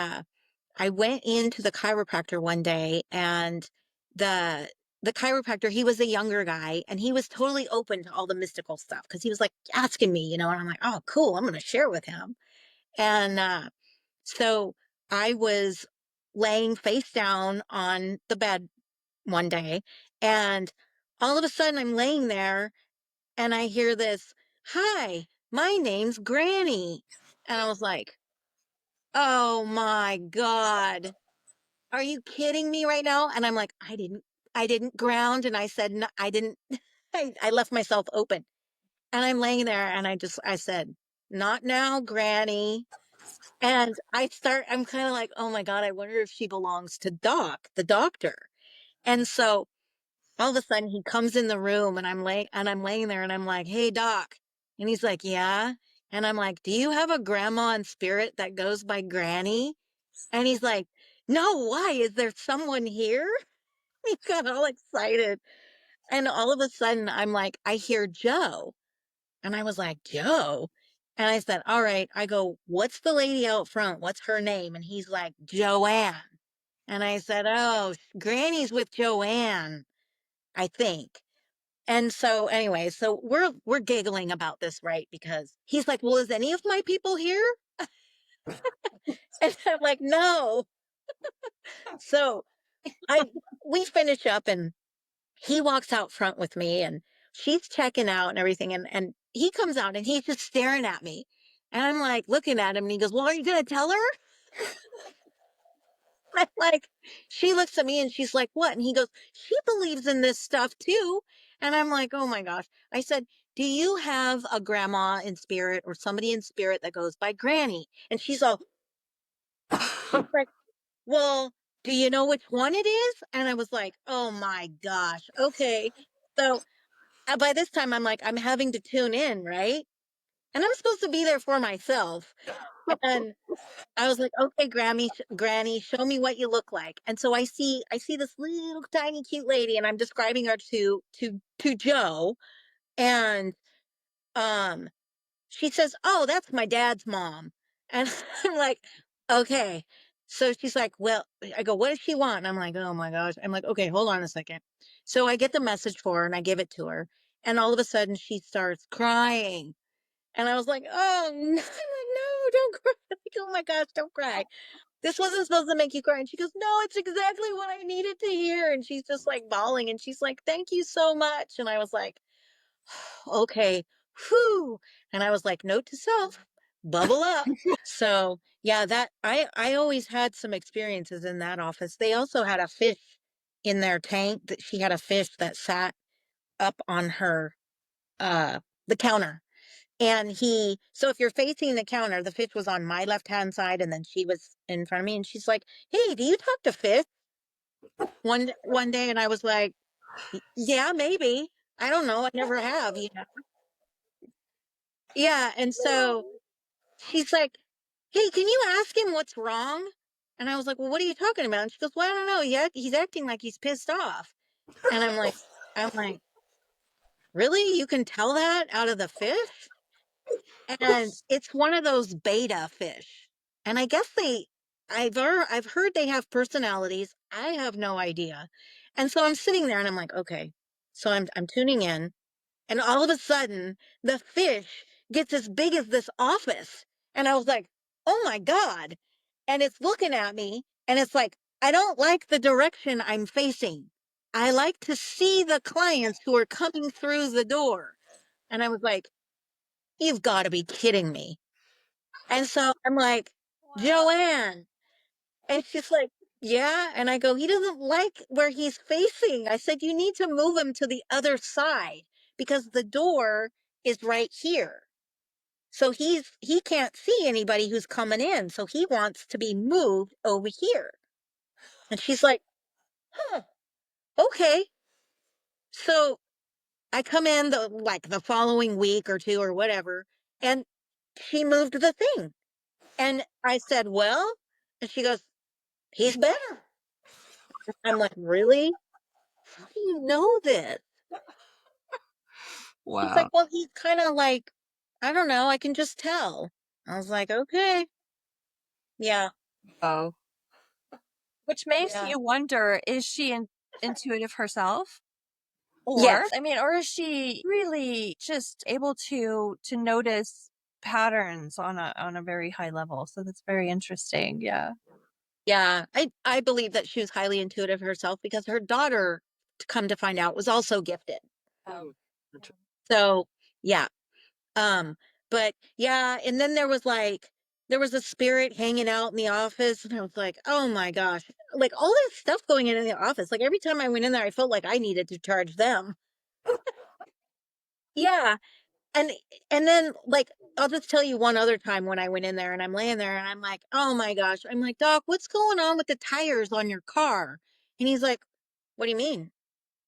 I went into the chiropractor one day, and the the chiropractor, he was a younger guy, and he was totally open to all the mystical stuff because he was like asking me, and I'm like, oh, cool, I'm going to share with him. And so I was laying face down on the bed one day, and all of a sudden I'm laying there, and I hear this, "Hi, my name's Granny," and I was like, oh my God. Are you kidding me right now? And I'm like, I didn't ground. And I said, no, I didn't, I left myself open. And I'm laying there and I said, not now, Granny. And I'm kind of like, oh my God, I wonder if she belongs to the doctor. And so all of a sudden he comes in the room, and I'm laying there and I'm like, hey, doc. And he's like, yeah. And I'm like, do you have a grandma in spirit that goes by Granny? And he's like, no, why? Is there someone here? He got all excited. And all of a sudden, I'm like, I hear Joe. And I was like, Joe? And I said, all right. I go, what's the lady out front? What's her name? And he's like, Joanne. And I said, oh, Granny's with Joanne, I think. And so anyway, so we're giggling about this, right? Because he's like, well, is any of my people here? And I'm like, no. So I we finish up, and he walks out front with me, and she's checking out and everything, and he comes out and he's just staring at me, and I'm like looking at him, and he goes, well, are you gonna tell her? I'm like, she looks at me and she's like, what? And he goes, she believes in this stuff too. And I'm like, oh my gosh. I said, do you have a grandma in spirit or somebody in spirit that goes by Granny? And she's all like, well, do you know which one it is? And I was like, oh my gosh, okay. So by this time, I'm like, I'm having to tune in, right? and I'm supposed to be there for myself. And I was like, "Okay, Granny, show me what you look like." And so I see this little tiny cute lady, and I'm describing her to Joe, and um, she says, "Oh, that's my dad's mom." And I'm like, "Okay." So she's like, "Well," I go, "What does she want?" And I'm like, "Oh my gosh." I'm like, "Okay, hold on a second." So I get the message for her and I give it to her, and all of a sudden she starts crying. And I was like, "Oh, no." I'm like, "No, don't cry." Like, "Oh my gosh, don't cry. This wasn't supposed to make you cry." And she goes, "No, it's exactly what I needed to hear." And she's just like bawling and she's like, "Thank you so much." And I was like, "Okay, whew." And I was like, "Note to self, bubble up." So yeah, that I always had some experiences in that office. They also had a fish in their tank. That she had a fish that sat up on her the counter. And so if you're facing the counter, the fish was on my left hand side and then she was in front of me and she's like, "Hey, do you talk to fish?" One day, and I was like, Yeah, maybe. I don't know. I never have, you know." Yeah, and so she's like, "Hey, can you ask him what's wrong?" And I was like, "Well, what are you talking about?" And she goes, "Well, I don't know. Yeah, he's acting like he's pissed off." And I'm like, "Really? You can tell that out of the fish?" And it's one of those beta fish. And I guess I've heard they have personalities. I have no idea. And so I'm sitting there and I'm like, "Okay." So I'm tuning in, and all of a sudden the fish gets as big as this office. And I was like, "Oh my God." And it's looking at me and it's like, "I don't like the direction I'm facing. I like to see the clients who are coming through the door." And I was like, "You've got to be kidding me." And so I'm like, Wow. "Joanne." And she's like, "Yeah." And I go, "He doesn't like where he's facing." I said, "You need to move him to the other side because the door is right here. So he can't see anybody who's coming in. So he wants to be moved over here." And she's like, "Huh, okay." So I come in the following week or two or whatever, and she moved the thing. And I said, "Well," and she goes, "He's better." I'm like, "Really? How do you know this?" She's like, Wow. "Well, he's kind of like, I don't know, I can just tell." I was like, "Okay, yeah, Oh, Which makes yeah, you wonder, is she intuitive herself? Or, yes, I mean, or is she really just able to notice patterns on a very high level? So that's very interesting. Yeah. yeah." I believe that she was highly intuitive herself because her daughter, to come to find out, was also gifted. Oh. So yeah, um, but yeah, and then there was a spirit hanging out in the office, and I was like, "Oh my gosh," like all this stuff going in the office. Like every time I went in there, I felt like I needed to charge them. Yeah. And and then, like, I'll just tell you one other time when I went in there and I'm laying there and I'm like, "Oh my gosh." I'm like, "Doc, what's going on with the tires on your car?" And he's like, "What do you mean?"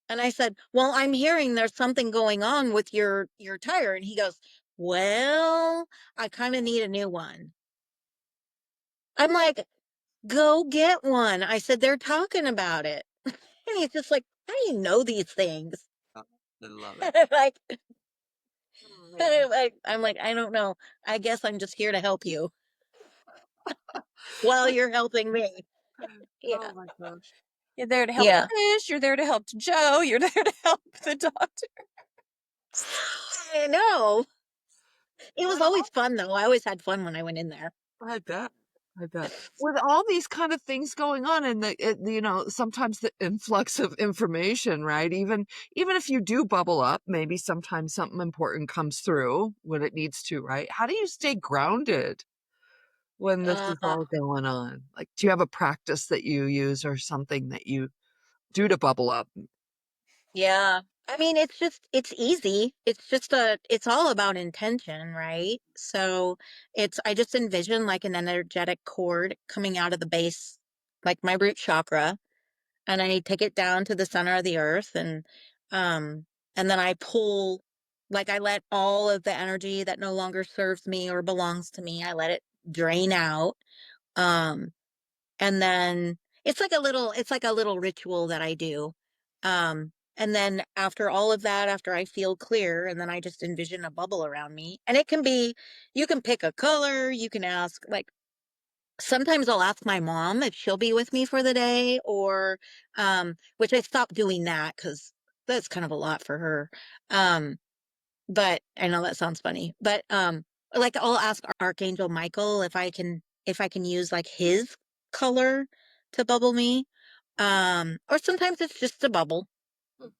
And I said, "Well, I'm hearing there's something going on with your tire." And he goes, "Well, I kind of need a new one." I'm like, "Go get one." I said, "They're talking about it." And he's just like, "How do you know these things?" I love it. And like, Oh, man. I'm like, "I don't know. I guess I'm just here to help you while you're helping me." Oh Yeah. my gosh. You're there to help Yeah. Fish. You're there to help Joe. You're there to help the doctor. I know. It was Well, always fun though. I always had fun when I went in there. I bet. I bet. With all these kind of things going on and sometimes the influx of information, right? Even if you do bubble up, maybe sometimes something important comes through when it needs to, right? How do you stay grounded when this Uh, is all going on? Like, do you have a practice that you use or something that you do to bubble up? yeah. I mean, it's easy. It's all about intention, right? So I just envision like an energetic cord coming out of the base, like my root chakra, and I take it down to the center of the earth, um, and then I pull Like, I let all of the energy that no longer serves me or belongs to me, I let it drain out. Um, and then it's like a little ritual that I do. And then after all of that, after I feel clear, and then I just envision a bubble around me. And it can be, you can pick a color, you can ask, like, sometimes I'll ask my mom if she'll be with me for the day, or which I stopped doing that because that's kind of a lot for her. Um, but I know that sounds funny, but like, I'll ask Archangel Michael if I can use like his color to bubble me. Or sometimes it's just a bubble.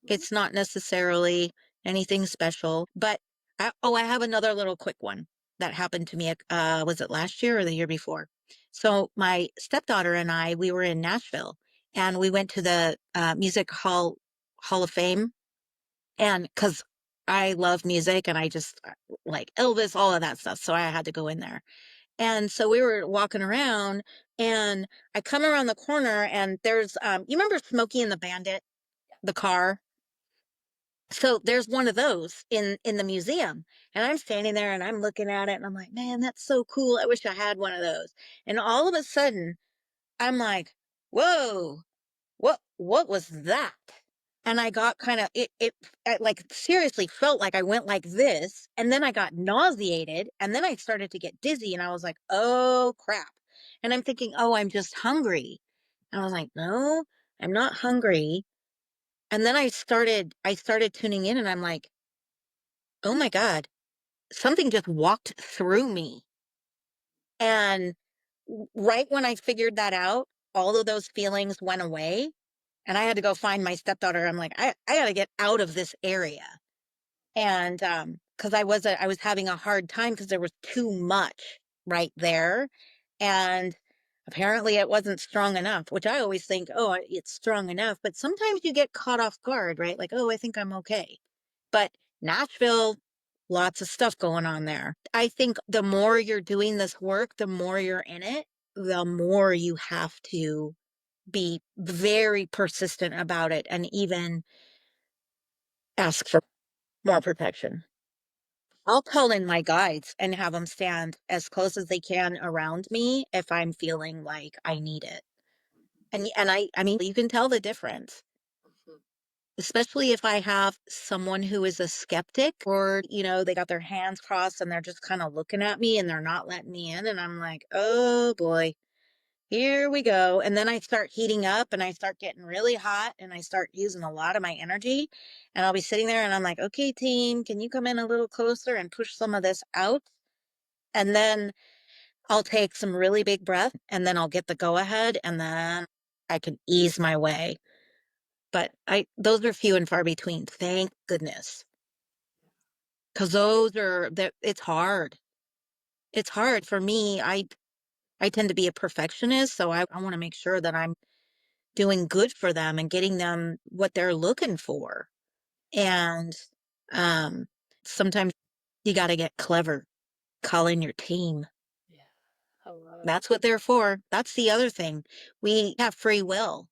It's not necessarily anything special, but I have another little quick one that happened to me. Was it last year or the year before? So my stepdaughter and I, we were in Nashville, and we went to the Hall of Fame, and because I love music and I just like Elvis, all of that stuff. So I had to go in there. And so we were walking around, and I come around the corner, and there's, you remember Smokey and the Bandit, the car? So there's one of those in the museum, and I'm standing there and I'm looking at it and I'm like, man, that's so cool. I wish I had one of those. And all of a sudden, I'm like, whoa, what was that? And I got kind of it like seriously felt like I went like this, and then I got nauseated, and then I started to get dizzy, and I was like, oh crap. And I'm thinking, oh, I'm just hungry. And I was like, no, I'm not hungry. And then I started tuning in, and I'm like, oh my God, something just walked through me. And right when I figured that out, all of those feelings went away. And I had to go find my stepdaughter. I'm like, I got to get out of this area. And because I was having a hard time because there was too much right there. And apparently it wasn't strong enough, which I always think, oh, it's strong enough. But sometimes you get caught off guard, right? Like, oh, I think I'm okay. But Nashville, lots of stuff going on there. I think the more you're doing this work, the more you're in it, the more you have to be very persistent about it and even ask for more protection. I'll call in my guides and have them stand as close as they can around me if I'm feeling like I need it. And I mean, you can tell the difference, especially if I have someone who is a skeptic, or, they got their hands crossed and they're just kind of looking at me and they're not letting me in. And I'm like, oh boy, here we go. And then I start heating up and I start getting really hot and I start using a lot of my energy. And I'll be sitting there and I'm like, okay, team, can you come in a little closer and push some of this out? And then I'll take some really big breath, and then I'll get the go ahead, and then I can ease my way. But those are few and far between, thank goodness. Because it's hard. It's hard for me. I tend to be a perfectionist, so I want to make sure that I'm doing good for them and getting them what they're looking for. And um, sometimes you got to get clever, call in your team. That's what they're for. That's the other thing. We have free will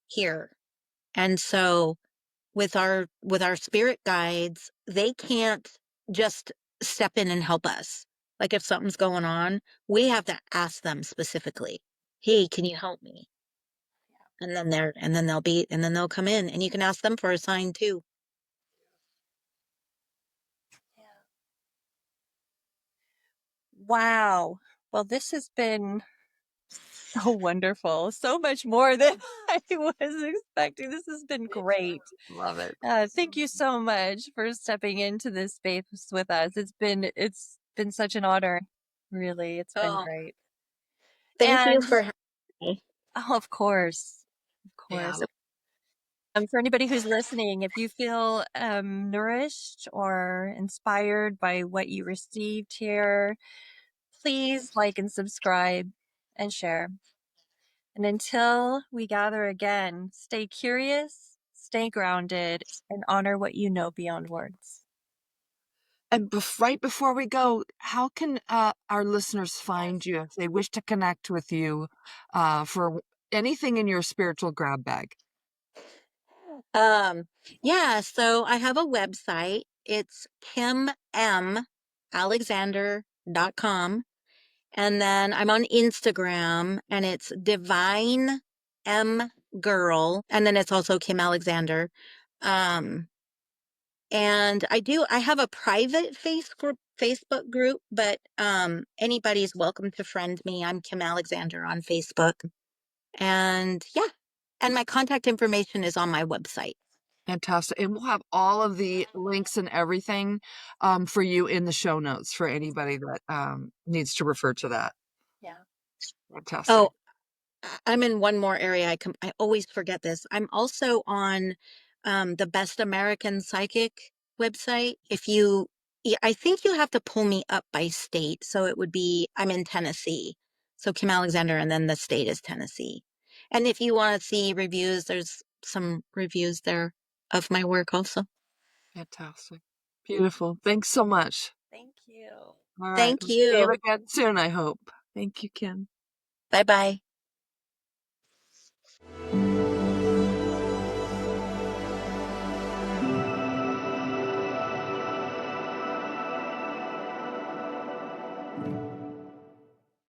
here. And so with our spirit guides, they can't just step in and help us. Like, if something's going on, we have to ask them specifically, "Hey, can you help me?" And then they'll come in, and you can ask them for a sign too. Wow. Well, this has been so wonderful. So much more than I was expecting. This has been great. Love it. Thank you so much for stepping into this space with us. It's been such an honor. Really, it's been Oh, great. thank you And for having me. oh, of course. Of Yeah. course. For anybody who's listening, if you feel nourished or inspired by what you received here, please like and subscribe and share. And until we gather again, stay curious, stay grounded, and honor what you know beyond words. And right before we go, how can our listeners find you if they wish to connect with you for anything in your spiritual grab bag? Yeah, so I have a website. it's KimMAlexander.com. And then I'm on Instagram, and it's Divine M Girl. And then it's also Kim Alexander. And I have a private Facebook group, but anybody's welcome to friend me. I'm Kim Alexander on Facebook. And yeah, and my contact information is on my website. Fantastic. And we'll have all of the links and everything for you in the show notes for anybody that needs to refer to that. Yeah. Fantastic. Oh, I'm in one more area. I always forget this. I'm also on the Best American Psychic website. I think you have to pull me up by state. So it would be, I'm in Tennessee. So Kim Alexander, and then the state is Tennessee. And if you want to see reviews, there's some reviews there of my work also. Fantastic. Beautiful. Thanks so much. Thank you. All right. Thank We'll see you you. again soon, I hope. Thank you, Kim. Bye bye.